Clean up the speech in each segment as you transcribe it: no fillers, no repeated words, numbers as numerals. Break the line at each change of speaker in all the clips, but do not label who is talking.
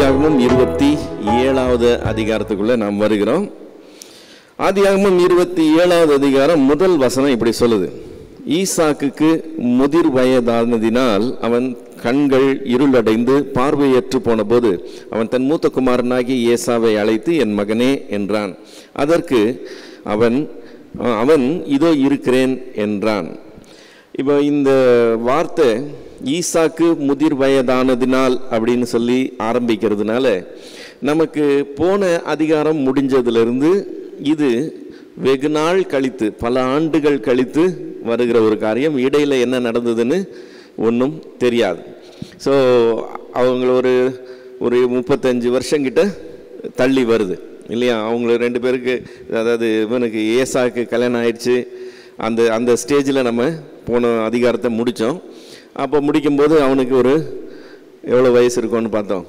ஆதியாகமம் 27வது அதிகாரத்துக்குள்ள நாம் வருகிறோம். ஆதியாகமம் 27வது அதிகாரம் முதல் வசனம் இப்படி சொல்லுது. ஈசாக்குக்கு முதிர் வயதானதினால் அவன் கண்கள் இருளடைந்து பார்வையற்று போன போது அவன் தன் மூத்த குமாரனாகி ஏசாவை அழைத்து, என் மகனே என்றான். அதற்கு அவன் இதோ இருக்கிறேன் என்றான். இப்போ இந்த வார்த்தை ஈசாக்கு முதிர் வயதானதினால் அப்படின்னு சொல்லி ஆரம்பிக்கிறதுனால நமக்கு போன அதிகாரம் முடிஞ்சதுலேருந்து இது வெகு நாள் கழித்து, பல ஆண்டுகள் கழித்து வருகிற ஒரு காரியம். இடையில் என்ன நடந்ததுன்னு ஒன்றும் தெரியாது. ஸோ அவங்கள ஒரு 35 வருஷங்கிட்ட தள்ளி வருது இல்லையா? அவங்கள 2 பேருக்கு, அதாவது இவனுக்கு ஏசாக்கு கல்யாணம் ஆயிடுச்சு. அந்த ஸ்டேஜில் நம்ம போன அதிகாரத்தை முடித்தோம். அப்போ முடிக்கும்போது அவனுக்கு எவ்வளோ வயசு இருக்கும்னு பார்த்தோம்.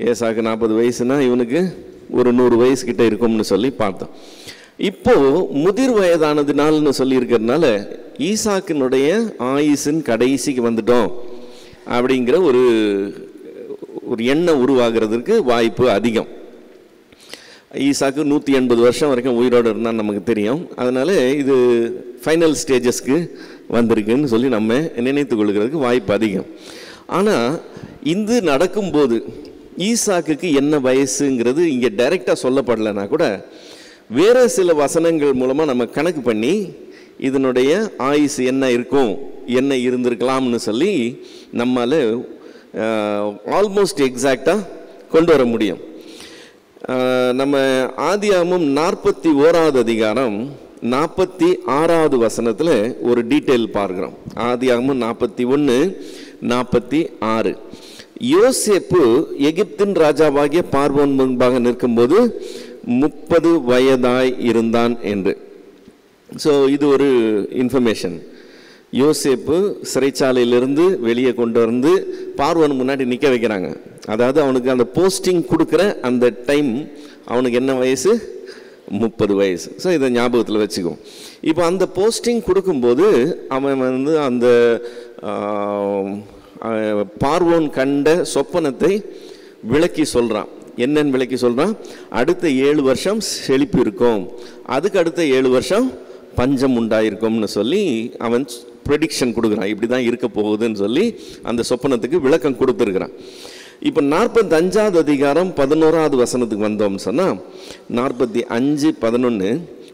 ஏசாக்கு 40 வயசுனா இவனுக்கு ஒரு 100 வயசுக்கிட்ட இருக்கும்னு சொல்லி பார்த்தோம். இப்போது முதிர் வயதானதுனால்னு சொல்லி இருக்கிறதுனால ஈசாக்கினுடைய ஆயுசின் கடைசிக்கு வந்துட்டோம் அப்படிங்கிற ஒரு எண்ணம் உருவாகிறதுக்கு வாய்ப்பு அதிகம். ஈசாக்கு 180 வருஷம் வரைக்கும் உயிரோடு இருந்தால் நமக்கு தெரியும். அதனால் இது ஃபைனல் ஸ்டேஜஸ்க்கு வந்திருக்குன்னு சொல்லி நம்ம நினைத்து கொள்கிறதுக்கு வாய்ப்பு அதிகம். ஆனால் இது நடக்கும்போது ஈசாக்குக்கு என்ன வயசுங்கிறது இங்கே டைரெக்டாக சொல்லப்படலைன்னா கூட வேறு சில வசனங்கள் மூலமாக நம்ம கணக்கு பண்ணி இதனுடைய ஆயுசு என்ன இருக்கும், என்ன இருந்திருக்கலாம்னு சொல்லி நம்மால் ஆல்மோஸ்ட் எக்ஸாக்டாக கொண்டு வர முடியும். நம்ம ஆதியாகமம் 41வது அதிகாரம் 46வது வசனத்தில் ஒரு டீட்டெயில் பார்க்குறோம். ஆதியாகமம் 41:46. யோசேப்பு எகிப்தின் ராஜாவாகிய பார்வோன் முன்பாக நிற்கும்போது 30 வயதாய் இருந்தான் என்று. ஸோ இது ஒரு இன்ஃபர்மேஷன். யோசேப்பு சிறைச்சாலையிலிருந்து வெளியே கொண்டு வந்து பார்வோன் முன்னாடி நிற்க வைக்கிறாங்க. அதாவது அவனுக்கு அந்த போஸ்டிங் கொடுக்குற அந்த டைம் அவனுக்கு என்ன வயசு? 30 வயசு. ஸோ இதை ஞாபகத்தில் வச்சுக்குவோம். இப்போ அந்த போஸ்டிங் கொடுக்கும்போது அவன் அந்த பார்வோன் கண்ட சொப்பனத்தை விளக்கி சொல்கிறான். என்னன்னு விளக்கி சொல்கிறான்? அடுத்த 7 வருஷம் செழிப்பு இருக்கும், அதுக்கு அடுத்த 7 வருஷம் பஞ்சம் உண்டாயிருக்கும்னு சொல்லி அவன் ப்ரெடிக்ஷன் கொடுக்குறான். இப்படி தான் இருக்க போகுதுன்னு சொல்லி அந்த சொப்பனத்துக்கு விளக்கம் கொடுத்துருக்குறான். இப்போ 45வது அதிகாரம் 11வது வசனத்துக்கு வந்தோம்னு சொன்னால் 45:11,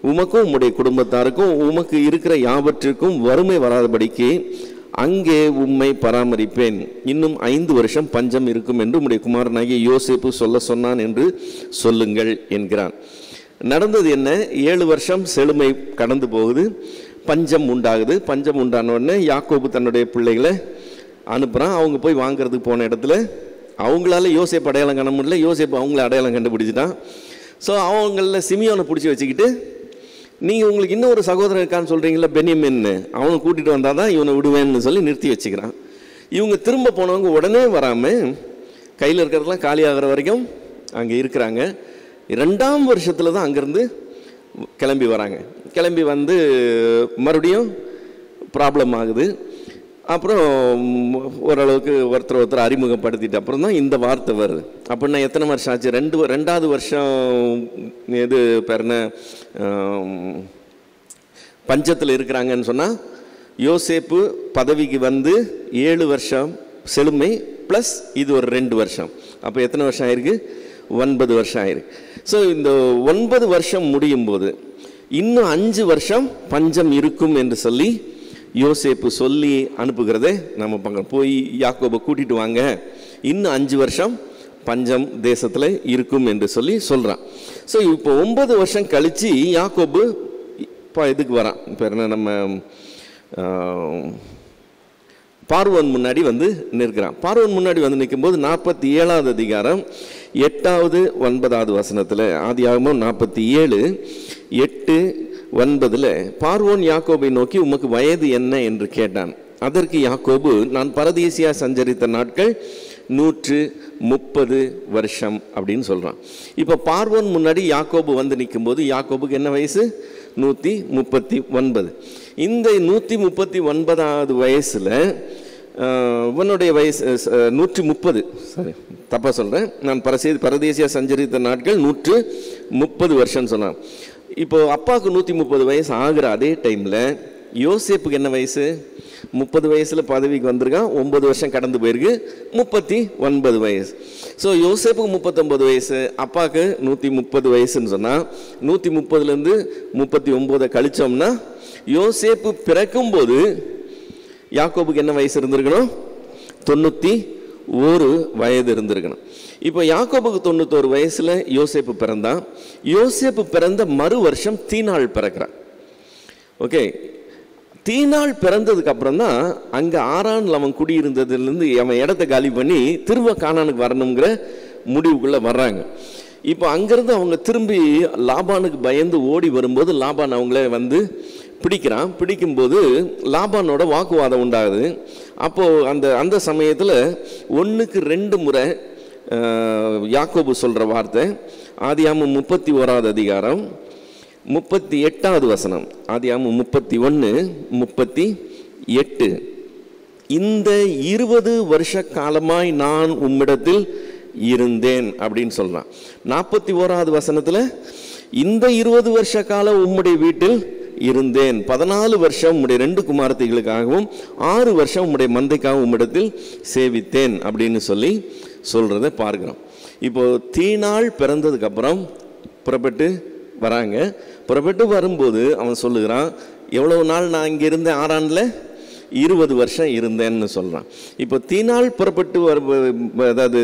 உமக்கும் உம்முடைய குடும்பத்தாருக்கும் உமக்கு இருக்கிற யாவற்றிற்கும் வறுமை வராதபடிக்கு அங்கே உம்மை பராமரிப்பேன். இன்னும் 5 வருஷம் பஞ்சம் இருக்கும் என்று உம்முடைய குமாரனாகிய யோசேப்பு சொல்ல சொன்னான் என்று சொல்லுங்கள் என்கிறான். நடந்தது என்ன? 7 வருஷம் செழுமை கடந்து போகுது, பஞ்சம் உண்டாகுது. பஞ்சம் உண்டான உடனே யாக்கோபு தன்னுடைய பிள்ளைகளை அனுப்புகிறான். அவங்க போய் வாங்கிறதுக்கு போன இடத்துல அவங்களால யோசேப்பு அடையாளம் காண முடியல. யோசேப்பு அவங்கள அடையாளம் கண்டுபிடிச்சிட்டான். ஸோ அவங்களில் சிமியோனை பிடிச்சி வச்சுக்கிட்டு, நீங்கள் உங்களுக்கு இன்னும் ஒரு சகோதரன் இருக்கான்னு சொல்கிறீங்களா, பென்யமின்னு, அவனை கூட்டிகிட்டு வந்தால் தான் இவனை விடுவேன்னு சொல்லி நிறுத்தி வச்சுக்கிறான். இவங்க திரும்ப போனவங்க உடனே வராமல் கையில் இருக்கிறதெல்லாம் காலியாகிற வரைக்கும் அங்கே இருக்கிறாங்க. 2ஆம் வருஷத்தில் தான் அங்கேருந்து கிளம்பி வராங்க. கிளம்பி வந்து மறுபடியும் ப்ராப்ளம் ஆகுது. அப்புறம் ஓரளவுக்கு ஒருத்தர் அறிமுகப்படுத்திட்டு அப்புறம் தான் இந்த வார்த்தை வருது. அப்படின்னா எத்தனை வருஷம் ஆச்சு? 2வது வருஷம் இது பேர்ன பஞ்சத்தில் இருக்கிறாங்கன்னு சொன்னால் யோசேப்பு பதவிக்கு வந்து 7 வருஷம் செழுமை ப்ளஸ் இது ஒரு 2 வருஷம். அப்போ எத்தனை வருஷம் ஆயிருக்கு? 9 வருஷம் ஆயிருக்கு. ஸோ இந்த 9 வருஷம் முடியும் போது இன்னும் 5 வருஷம் பஞ்சம் இருக்கும் என்று சொல்லி யோசேப்பு சொல்லி அனுப்புகிறதே நம்ம பார்க்கணும். போய் யாக்கோபை கூட்டிகிட்டு வாங்க, இன்னும் 5 வருஷம் பஞ்சம் தேசத்தில் இருக்கும் என்று சொல்லி சொல்கிறான். ஸோ இப்போ 9 வருஷம் கழித்து யாக்கோபு இப்போ இதுக்கு வரான். இப்போ என்ன, நம்ம பார்வோன் முன்னாடி வந்து நிற்கிறான். பார்வோன் முன்னாடி வந்து நிற்கும்போது 47வது அதிகாரம் 8வது 9வது வசனத்தில், ஆதியாகமம் 47:8-9, பார்வோன் யாக்கோபை நோக்கி உமக்கு வயது என்ன என்று கேட்டான். அதற்கு யாக்கோபு, நான் பரதேசியா சஞ்சரித்த நாட்கள் 130 வருஷம் அப்படின்னு சொல்கிறான். இப்போ பார்வோன் முன்னாடி யாக்கோபு வந்து நிற்கும்போது யாக்கோபுக்கு என்ன வயசு? 139. இந்த 139வது வயசில் இவனுடைய வயசு 130, சரி தப்பாக சொல்கிறேன், நான் பரதேசியாக சஞ்சரித்த நாட்கள் 130 வருஷம்னு சொன்னான். இப்போது அப்பாவுக்கு 130 வயசு ஆகிற அதே டைமில் யோசேப்புக்கு என்ன வயசு? 30 வயசில் பதவிக்கு வந்திருக்கான், 9 வருஷம் கடந்து போயிருக்கு, 39 வயசு. ஸோ யோசேப்புக்கு 39 வயசு, அப்பாவுக்கு 130 வயசுன்னு சொன்னால் 130லேருந்து 39 கழிச்சோம்னா யோசேப்பு பிறக்கும்போது யாக்கோபுக்கு என்ன வயசு இருந்திருக்கணும்? 91 வயது இருந்திருக்கணும். இப்போ யாக்கோபுக்கு 91 வயசில் யோசேப்பு பிறந்தான். யோசேப்பு பிறந்த மறு வருஷம் தீனாள் பிறக்கிறான். ஓகே, தீனாள் பிறந்ததுக்கு அப்புறம் தான் அங்கே ஆரானில் அவன் குடியிருந்ததுலேருந்து அவன் இடத்த காலி பண்ணி திரும்ப கானானுக்கு வரணுங்கிற முடிவுக்குள்ளே வர்றாங்க. இப்போ அங்கேருந்து அவங்க திரும்பி லாபானுக்கு பயந்து ஓடி வரும்போது லாபான் அவங்கள வந்து பிடிக்கிறான். பிடிக்கும்போது லாபானோட வாக்குவாதம் உண்டாகுது. அப்போது அந்த சமயத்தில் 1க்கு 2 முறை யாக்கோபு சொல்கிற வார்த்தை ஆதியாகமம் 31வது அதிகாரம் 38வது வசனம். ஆதியாகமம் 31:38, இந்த 20 வருஷ காலமாய் நான் உம்மிடத்தில் இருந்தேன் அப்படின்னு சொல்கிறான். 41வது வசனத்தில் இந்த 20 வருஷ காலம் உம்முடைய வீட்டில் இருந்தேன், 14 வருஷம் உம்முடைய 2 குமாரத்திகளுக்காகவும் 6 வருஷம் உம்முடைய மந்தைக்காகவும் உம்மிடத்தில் சேவித்தேன் அப்படின்னு சொல்லி சொல்கிறத பார்க்குறோம். இப்போது தீனாள் பிறந்ததுக்கப்புறம் புறப்பட்டு வராங்க. புறப்பட்டு வரும்போது அவன் சொல்லுகிறான், எவ்வளவு நாள் நான் இங்கே இருந்தேன்? ஆரானில் 20 வருஷம் இருந்தேன்னு சொல்கிறான். இப்போ தீனாள் புறப்பட்டு அதாவது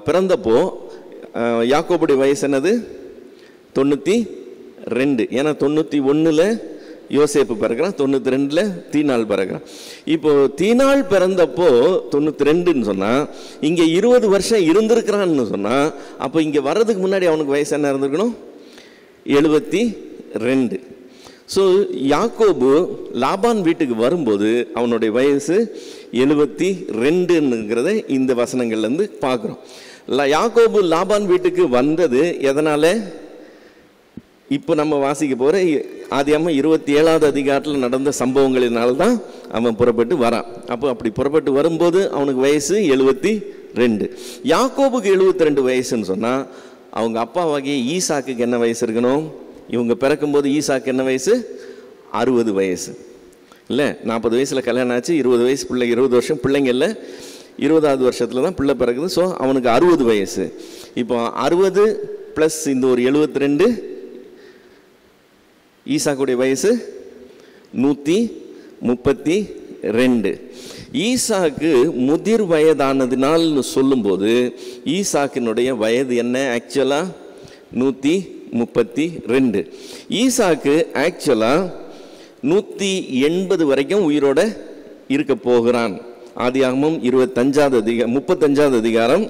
பிறந்தப்போ யாக்கோபுடைய வயசு என்னது? 92. ஏன்னா 91ல் யோசேப்பு பிறக்கிறான், 92ல் தீனாள் பிறக்கிறான். இப்போ தீனாள் பிறந்தப்போ 92ன்னு சொன்னால் இங்கே 20 வருஷம் இருந்திருக்கிறான்னு சொன்னால் அப்போ இங்கே வர்றதுக்கு முன்னாடி அவனுக்கு வயசு என்ன இருந்திருக்கணும்? 72. ஸோ யாக்கோபு லாபான் வீட்டுக்கு வரும்போது அவனுடைய வயசு 72ங்கிறத இந்த வசனங்கள்லேருந்து பார்க்குறோம். யாக்கோபு லாபான் வீட்டுக்கு வந்தது எதனால்? இப்போ நம்ம வாசிக்க போகிற ஆதியாகமம் 27வது அதிகாரத்தில் நடந்த சம்பவங்களினால்தான் அவன் புறப்பட்டு வரான். அப்போ அப்படி புறப்பட்டு வரும்போது அவனுக்கு வயசு 72. யாக்கோபுக்கு 72 வயசுன்னு சொன்னால் அவங்க அப்பாவாகிய ஈசாக்குக்கு என்ன வயசு இருக்கணும்? இவங்க பிறக்கும்போது ஈசாக்கு என்ன வயசு? 60 வயசு இல்லை? 40 வயசில் கல்யாணம் ஆச்சு, 20 வயசு பிள்ளை, 20 வருஷம் பிள்ளைங்க இல்லை, 20வது வருஷத்தில் தான் பிள்ளை பிறக்குது. ஸோ அவனுக்கு 60 வயசு. இப்போ 60 ப்ளஸ் இந்த ஒரு 72, ஈசாக்குடைய வயசு 132. ஈசாக்கு முதிர் வயதானதினால்னு சொல்லும்போது ஈசாக்கினுடைய வயது என்ன? ஆக்சுவலாக 132. ஈசாக்கு ஆக்சுவலாக 180 வரைக்கும் உயிரோட இருக்க போகிறான். ஆதியாகமம் 35வது அதிகாரம்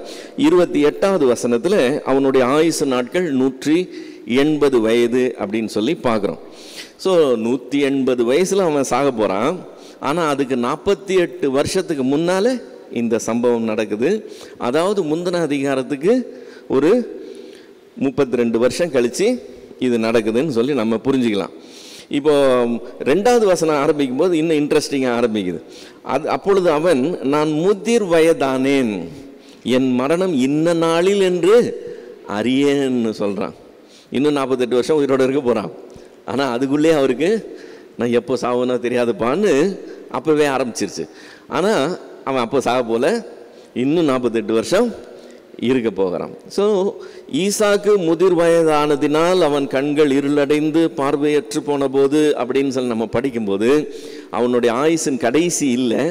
28வது வசனத்தில் அவனுடைய ஆயுசு நாட்கள் 180 வயது அப்படின்னு சொல்லி பார்க்குறோம். ஸோ 180 வயசில் அவன் சாக போகிறான். ஆனால் அதுக்கு 48 வருஷத்துக்கு முன்னால் இந்த சம்பவம் நடக்குது. அதாவது முந்தின அதிகாரத்துக்கு ஒரு 32 வருஷம் கழித்து இது நடக்குதுன்னு சொல்லி நம்ம புரிஞ்சுக்கலாம். இப்போ 2வது வசனம் ஆரம்பிக்கும் போது இன்னும் இன்ட்ரெஸ்டிங்காக ஆரம்பிக்குது. அப்பொழுது அவன், நான் முதிர் வயதானேன், என் மரணம் இன்ன நாளில் என்று அறியேன்னு சொல்கிறான். இன்னும் 48 வருஷம் உயிரோடு இருக்க போகிறான். ஆனால் அதுக்குள்ளே அவருக்கு நான் எப்போ சாவுனோ தெரியாதுப்பான்னு அப்போவே ஆரம்பிச்சிருச்சு. ஆனால் அவன் அப்போ சாக போல இன்னும் 48 வருஷம் இருக்க போகிறான். ஸோ ஈசாக்கு முதிர் வயதானதினால் அவன் கண்கள் இருளடைந்து பார்வையற்று போன போது அப்படின்னு சொல்லி நம்ம படிக்கும்போது அவனுடைய ஆயுசின் கடைசி இல்லை,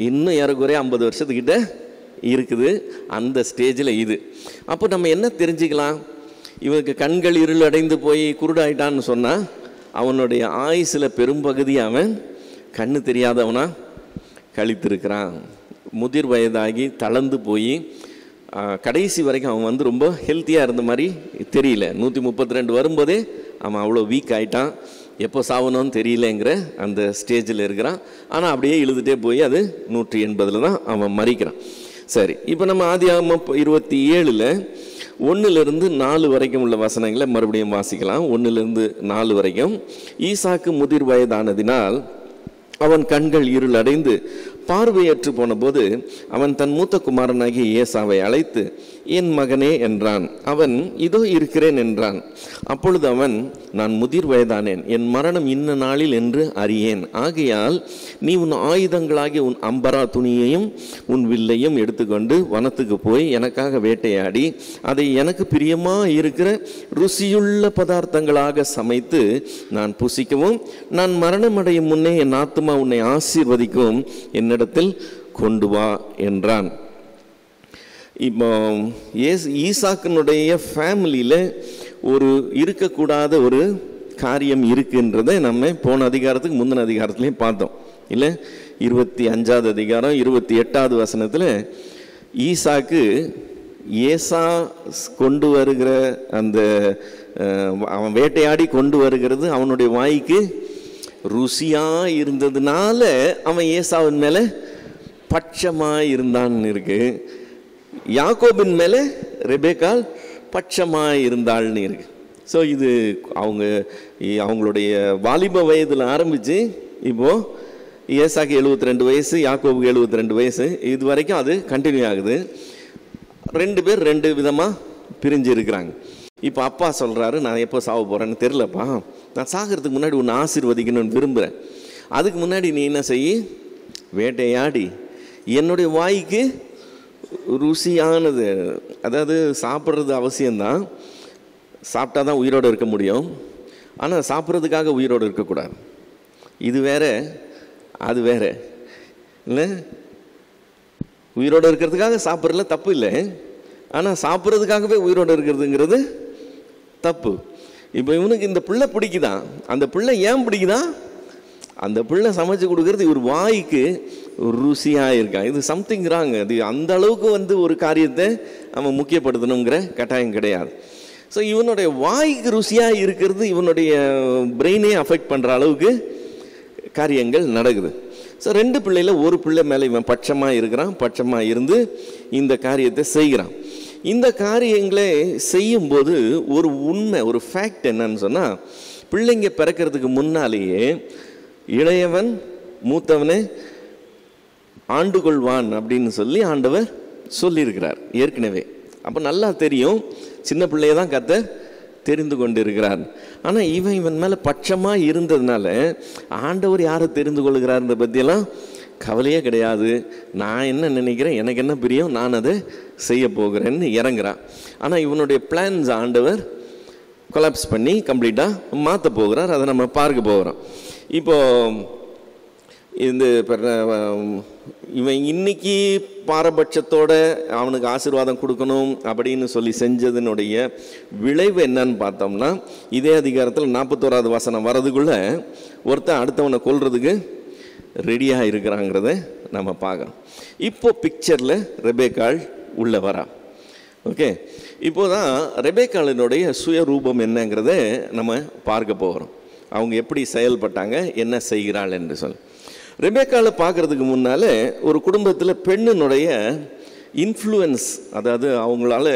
இன்னும் ஏறக்குறைய 50 வருஷத்துக்கிட்ட இருக்குது. அந்த ஸ்டேஜில் இது. அப்போ நம்ம என்ன தெரிஞ்சுக்கலாம்? இவனுக்கு கண்கள் இருளடைந்து போய் குருடாயிட்டான்னு சொன்னால் அவனுடைய ஆயுசில் பெரும்பகுதி அவன் கண்ணு தெரியாதவனா கழித்திருக்கிறான். முதிர் வயதாகி தளர்ந்து போய் கடைசி வரைக்கும் அவன் வந்து ரொம்ப ஹெல்த்தியாக இருந்த மாதிரி தெரியல. 132 வரும்போதே அவன் அவ்வளோ வீக் ஆகிட்டான், எப்போ சாவணும்னு தெரியலங்கிற அந்த ஸ்டேஜில் இருக்கிறான். ஆனால் அப்படியே இழுதுகிட்டே போய் அது 180 தான் அவன் மறிக்கிறான். சரி, இப்போ நம்ம ஆதியாகமம் 27ல் 1-4 வரைக்கும் உள்ள வசனங்களை மறுபடியும் வாசிக்கலாம். 1-4 வரைக்கும். ஈசாக்கு முதிர் வயதானதினால் அவன் கண்கள் இருளடைந்து பார்வையற்று போன போது அவன் தன் மூத்த குமாரனாகிய ஏசாவை அழைத்து, என் மகனே என்றான். அவன், இதோ இருக்கிறேன் என்றான். அப்பொழுது அவன், நான் முதிர் வயதானேன், என் மரணம் இன்ன நாளில் என்று அறியேன். ஆகையால் நீ உன் ஆயுதங்களாகிய உன் அம்பரா துணியையும் உன் வில்லையும் எடுத்துக்கொண்டு வனத்துக்கு போய் எனக்காக வேட்டையாடி அதை எனக்கு பிரியமா இருக்கிற ருசியுள்ள பதார்த்தங்களாக சமைத்து நான் புசிக்கவும், நான் மரணமடையும் முன்னே என் ஆத்துமா உன்னை ஆசீர்வதிக்கவும் என்னிடத்தில் கொண்டு வா என்றான். இப்போ ஈசாக்கினுடைய ஃபேமிலியில் ஒரு இருக்கக்கூடாத ஒரு காரியம் இருக்குன்றதை நம்ம போன அதிகாரத்துக்கு முந்தின அதிகாரத்துலேயும் பார்த்தோம் இல்லை? 25வது அதிகாரம் 28வது வசனத்தில் ஈசாக்கு ஏசா கொண்டு வருகிற அந்த அவன் வேட்டையாடி கொண்டு வருகிறது அவனுடைய வாய்க்கு ருசியாக இருந்ததுனால அவன் ஏசாவின் மேலே பட்சமாக இருந்தான்னு இருக்கு. யாக்கோபின் மேலே ரெபேக்காள் பட்சமாக இருந்தாள்னு இருக்கு. ஸோ இது அவங்களுடைய வாலிப வயதில் ஆரம்பித்து இப்போது ஏசாக்கு 72 வயசு, யாக்கோபுக்கு 72 வயசு, இது வரைக்கும் அது கண்டினியூ ஆகுது. 2 பேர் 2 விதமாக பிரிஞ்சு இருக்கிறாங்க. இப்போ அப்பா சொல்கிறாரு, நான் எப்போ சாவ போகிறேன்னு தெரிலப்பா, நான் சாகிறதுக்கு முன்னாடி ஒன்று ஆசீர்வதிக்கணும்னு விரும்புகிறேன். அதுக்கு முன்னாடி நீ என்ன செய்ய, வேட்டையாடி என்னுடைய வாய்க்கு ருசியானது, அதாவது சாப்பிட்றது அவசியம்தான், சாப்பிட்டா தான் உயிரோடு இருக்க முடியும். ஆனால் சாப்பிட்றதுக்காக உயிரோடு இருக்கக்கூடாது. இது வேற அது வேற இல்லை. உயிரோடு இருக்கிறதுக்காக சாப்பிட்றதுல தப்பு இல்லை, ஆனால் சாப்பிட்றதுக்காகவே உயிரோடு இருக்கிறதுங்கிறது தப்பு. இப்போ இவனுக்கு இந்த பிள்ளை பிடிக்குதான். அந்த பிள்ளை ஏன் பிடிக்குதான்? அந்த பிள்ளை சமைச்சு கொடுக்கறது இவர் வாய்க்கு ருசியாக இருக்கான். இது சம்திங் ராங். அது அந்த அளவுக்கு ஒரு காரியத்தை அவன் முக்கியப்படுத்தணுங்கிற கட்டாயம் கிடையாது. ஸோ இவனுடைய வாய்க்கு ருசியாக இருக்கிறது இவனுடைய பிரெயினே அஃபெக்ட் பண்ணுற அளவுக்கு காரியங்கள் நடக்குது. ஸோ 2 பிள்ளையில் ஒரு பிள்ளை மேலே இவன் பட்சமாக இருக்கிறான். பட்சமாக இருந்து இந்த காரியத்தை செய்கிறான். இந்த காரியங்களை செய்யும்போது ஒரு உண்மை, ஒரு ஃபேக்ட் என்னன்னு சொன்னால், பிள்ளைங்க பிறக்கிறதுக்கு முன்னாலேயே இளையவன் மூத்தவனை ஆண்டு கொள்வான் அப்படின்னு சொல்லி ஆண்டவர் சொல்லியிருக்கிறார் ஏற்கனவே. அப்போ நல்லா தெரியும், சின்ன பிள்ளைய தான் கர்த்தர் தெரிந்து கொண்டு இருக்கிறார். ஆனால் இவன் மேலே பட்சமாக இருந்ததுனால ஆண்டவர் யாரை தெரிந்து கொள்கிறார்ன்ற பற்றியெல்லாம் கவலையே கிடையாது. நான் என்ன நினைக்கிறேன், எனக்கு என்ன பிரியம், நான் அதை செய்ய போகிறேன்னு இறங்குறான். ஆனால் இவனுடைய பிளான்ஸ் ஆண்டவர் கொலாப்ஸ் பண்ணி கம்ப்ளீட்டாக மாற்ற போகிறார். அதை நம்ம பார்க்க போகிறோம். இப்போது இந்த இவன் இன்னைக்கு பாரபட்சத்தோடு அவனுக்கு ஆசீர்வாதம் கொடுக்கணும் அப்படின்னு சொல்லி செஞ்சதுனுடைய விளைவு என்னன்னு பார்த்தோம்னா, இதே அதிகாரத்தில் 41வது வசனம் வரதுக்குள்ளே ஒருத்தன் அடுத்தவனை கொல்றதுக்கு ரெடியாக இருக்கிறாங்கிறத நம்ம பார்க்குறோம். இப்போ பிக்சரில் ரெபேக்காள் உள்ள வரா. ஓகே, இப்போ தான் ரெபேக்காளினுடைய சுயரூபம் என்னங்கிறத நம்ம பார்க்க போகிறோம். அவங்க எப்படி செயல்பட்டாங்க, என்ன செய்கிறாள் என்று சொல்லி. ரெபேக்காளை பார்க்குறதுக்கு முன்னால் ஒரு குடும்பத்தில் பெண்ணினுடைய இன்ஃப்ளூயன்ஸ், அதாவது அவங்களால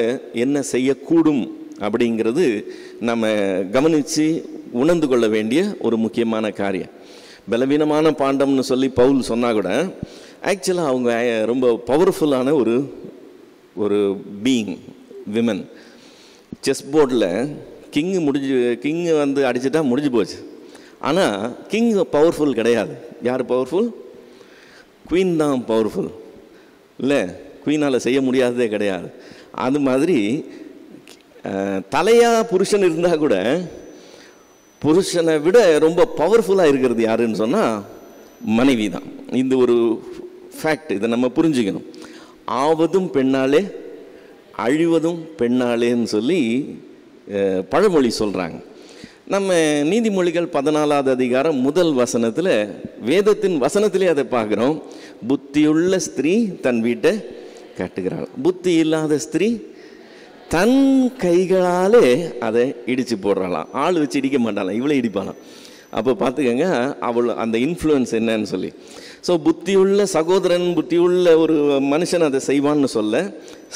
என்ன செய்யக்கூடும் அப்படிங்கிறது நம்ம கவனித்து உணர்ந்து கொள்ள வேண்டிய ஒரு முக்கியமான காரியம். பலவீனமான பாண்டம்னு சொல்லி பவுல் சொன்னால் கூட ஆக்சுவலாக அவங்க ரொம்ப பவர்ஃபுல்லான ஒரு பீயிங், விமன். செஸ் போர்டில் கிங்கு அடிச்சுட்டா முடிஞ்சு போச்சு. ஆனால் கிங் பவர்ஃபுல் கிடையாது. யார் பவர்ஃபுல்? குவீன் தான் பவர்ஃபுல் இல்லை, குவீனால் செய்ய முடியாததே கிடையாது. அது மாதிரி தலையாக புருஷன் இருந்தால் கூட புருஷனை விட ரொம்ப பவர்ஃபுல்லாக இருக்கிறது யாருன்னு சொன்னால் மனைவி தான். இந்த ஒரு ஃபேக்ட், இதை நம்ம புரிஞ்சுக்கணும். ஆவதும் பெண்ணாலே அழிவதும் பெண்ணாலேன்னு சொல்லி பழமொழி சொல்கிறாங்க. நம்ம நீதிமொழிகள் 14வது அதிகாரம் 1 வசனத்தில், வேதத்தின் வசனத்திலே அதை பார்க்குறோம். புத்தியுள்ள ஸ்திரீ தன் வீட்டை கட்டுகிறாள், புத்தி இல்லாத ஸ்திரீ தன் கைகளாலே அதை இடித்து போடுறாளாம். ஆள் வச்சு இடிக்க மாட்டாளாம், இவ்வளோ இடிப்பாளாம். அப்போ பார்த்துக்கங்க அவள் அந்த இன்ஃப்ளூயன்ஸ் என்னன்னு சொல்லி. ஸோ புத்தியுள்ள சகோதரன், புத்தியுள்ள ஒரு மனுஷன் அதை செய்வான்னு சொல்ல,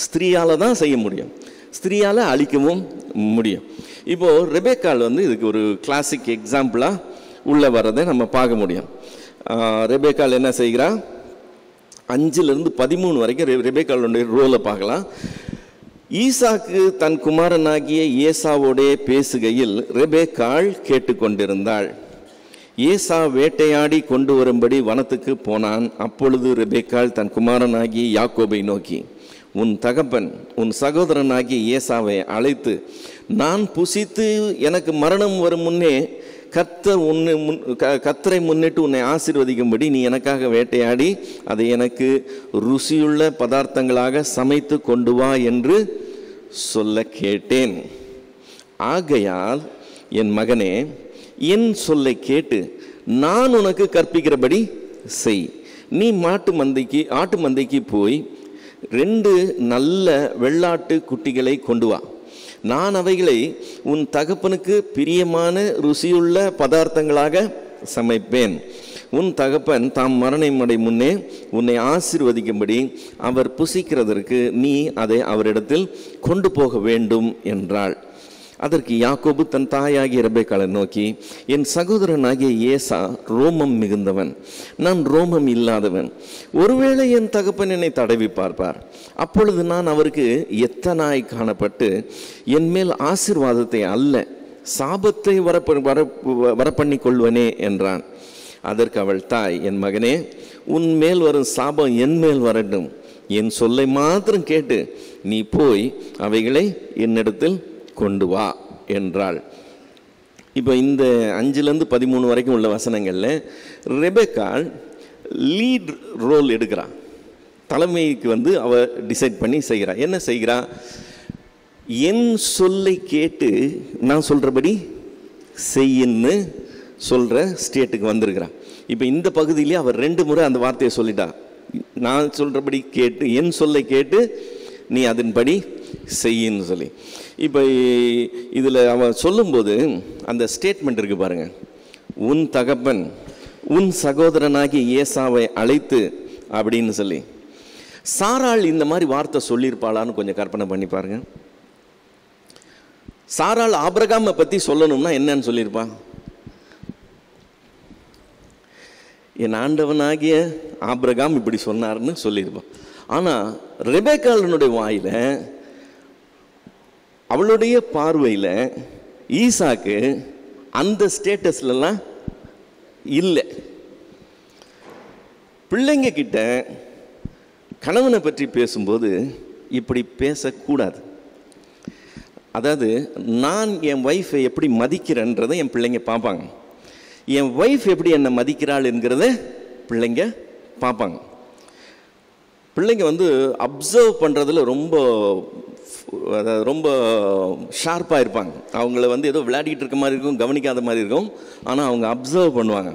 ஸ்திரீயால் தான் செய்ய முடியும், ஸ்திரீயால் அழிக்கவும் முடியும். இப்போது ரெபேக்காள் இதுக்கு ஒரு கிளாசிக் எக்ஸாம்பிளாக உள்ளே வர்றதை நம்ம பார்க்க முடியும். ரெபேக்காள் என்ன செய்கிறா? 5லிருந்து 13 வரைக்கும் ரெபெக்காளுடைய ரோலை பார்க்கலாம். ஈசாக்கு தன் குமாரனாகிய ஏசாவோடே பேசுகையில் ரெபெக்காள் கேட்டுக்கொண்டிருந்தாள். ஏசா வேட்டையாடி கொண்டு வரும்படி வனத்துக்கு போனான். அப்பொழுது ரெபெக்காள் தன் குமாரனாகிய யாக்கோபை நோக்கி, உன் தகப்பன் உன் சகோதரனாகிய ஏசாவை அழைத்து, நான் புசித்து எனக்கு மரணம் வரும் முன்னே கர்த்தரை முன்னிட்டு உன்னை ஆசீர்வதிக்கும்படி நீ எனக்காக வேட்டையாடி அதை எனக்கு ருசியுள்ள பதார்த்தங்களாக சமைத்து கொண்டு வா என்று சொல்ல கேட்டேன். ஆகையால் என் மகனே, என் சொல்லை கேட்டு நான் உனக்கு கற்பிக்கிறபடி செய். நீ ஆட்டு மந்தைக்கு போய் 2 நல்ல வெள்ளாட்டு குட்டிகளை கொண்டு வா. நான் அவைகளை உன் தகப்பனுக்கு பிரியமான ருசியுள்ள பதார்த்தங்களாக சமைப்பேன். உன் தகப்பன் தாம் மரணமடை முன்னே உன்னை ஆசீர்வதிக்கும்படி அவர் புசிக்கிறதற்கு நீ அதை அவரிடத்தில் கொண்டு போக வேண்டும் என்றாள். அதற்கு யாக்கோபு தன் தாயாகிய ரெபெக்காளை நோக்கி, என் சகோதரனாகிய ஏசா ரோமம் மிகுந்தவன், நான் ரோமம் இல்லாதவன். ஒருவேளை என் தகப்பன் என்னை தடவி பார்ப்பார், அப்பொழுது நான் அவருக்கு எத்தனாய் காணப்பட்டு என் மேல் ஆசீர்வாதத்தை அல்ல சாபத்தை வரப்பண்ணி கொள்வனே என்றான். அதற்கு அவள் தாய், என் மகனே, உன் மேல் வரும் சாபம் என் மேல் வரட்டும். என் சொல்லை மாத்திரம் கேட்டு நீ போய் அவைகளை என்னிடத்தில் கொண்டு வா என்றாள். இப்போ இந்த 5லிருந்து 13 வரைக்கும் உள்ள வசனங்களில் ரெபெக்காள் லீட் ரோல் எடுக்கிறாள். தலைமைக்கு அவள் டிசைட் பண்ணி செய்கிறா. என்ன செய்கிறா? என் சொல்லை கேட்டு நான் சொல்கிறபடி செய்யின்னு சொல்கிற ஸ்டேட்டுக்கு வந்திருக்கிறான். இப்போ இந்த பகுதியிலே அவர் 2 முறை அந்த வார்த்தையை சொல்லிட்டா. நான் சொல்கிறபடி கேட்டு, என் சொல்லை கேட்டு நீ அதன்படி செய்யின்னு சொல்லி. இப்போ இதில் அவன் சொல்லும்போது அந்த ஸ்டேட்மெண்ட் இருக்குது பாருங்கள், உன் தகப்பன் உன் சகோதரனாகி ஏசாவை அழைத்து அப்படின்னு சொல்லி. சாராள் இந்த மாதிரி வார்த்தை சொல்லியிருப்பாளான்னு கொஞ்சம் கற்பனை பண்ணி பாருங்க. சாராள் ஆபிரகாமை பற்றி சொல்லணும்னா என்னன்னு சொல்லியிருப்பான்? என் ஆண்டவனாகிய ஆபிரகாம் இப்படி சொன்னார்னு சொல்லியிருப்பான். ஆனால் ரெபெக்காளினுடைய வாயில், அவளுடைய பார்வையில் ஈசாக்கு அந்த ஸ்டேட்டஸ்லாம் இல்லை. பிள்ளைங்க கிட்ட கணவனை பற்றி பேசும்போது இப்படி பேசக்கூடாது. அதாவது நான் என் ஒய்ஃபை எப்படி மதிக்கிறேன்றதை என் பிள்ளைங்க பார்ப்பாங்க, என் ஒய்ஃப் எப்படி என்னை மதிக்கிறாள் என்கிறத பிள்ளைங்க பார்ப்பாங்க. பிள்ளைங்க அப்சர்வ் பண்ணுறதுல ரொம்ப ஷார்ப்பாக இருப்பாங்க. அவங்கள ஏதோ விளையாடிட்டு இருக்க மாதிரி இருக்கும், கவனிக்காத மாதிரி இருக்கும். ஆனால் அவங்க அப்சர்வ் பண்ணுவாங்க.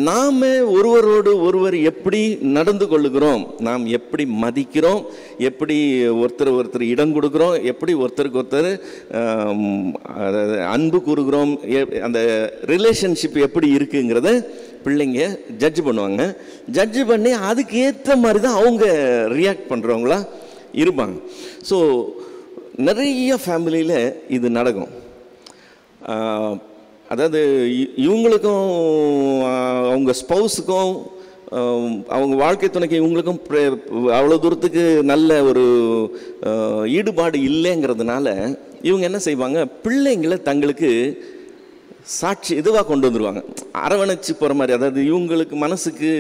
நாம் ஒருவரோடு ஒருவர் எப்படி நடந்து கொள்ளுகிறோம், நாம் எப்படி மதிக்கிறோம், எப்படி ஒருத்தர் இடம் கொடுக்குறோம், எப்படி ஒருத்தருக்கு ஒருத்தர் அன்பு கூறுகிறோம், அந்த ரிலேஷன்ஷிப் எப்படி இருக்குங்கிறத பிள்ளைங்க ஜட்ஜ் பண்ணுவாங்க. ஜட்ஜ் பண்ணி அதுக்கு ஏற்ற மாதிரி தான் அவங்க ரியாக்ட் பண்ணுறவங்களா இருப்பாங்க. ஸோ நிறைய ஃபேமிலியில் இது நடக்கும். அதாவது இவங்களுக்கும் அவங்க ஸ்பௌஸுக்கும் அவங்க வாழ்க்கை துணைக்கு இவங்களுக்கும் அவ்வளோ தூரத்துக்கு நல்ல ஒரு ஈடுபாடு இல்லைங்கிறதுனால இவங்க என்ன செய்வாங்க, பிள்ளைங்களை தங்களுக்கு சாட்சி இதுவாக கொண்டு வந்துடுவாங்க, அரவணைச்சு போகிற மாதிரி. அதாவது இவங்களுக்கு மனசுக்கு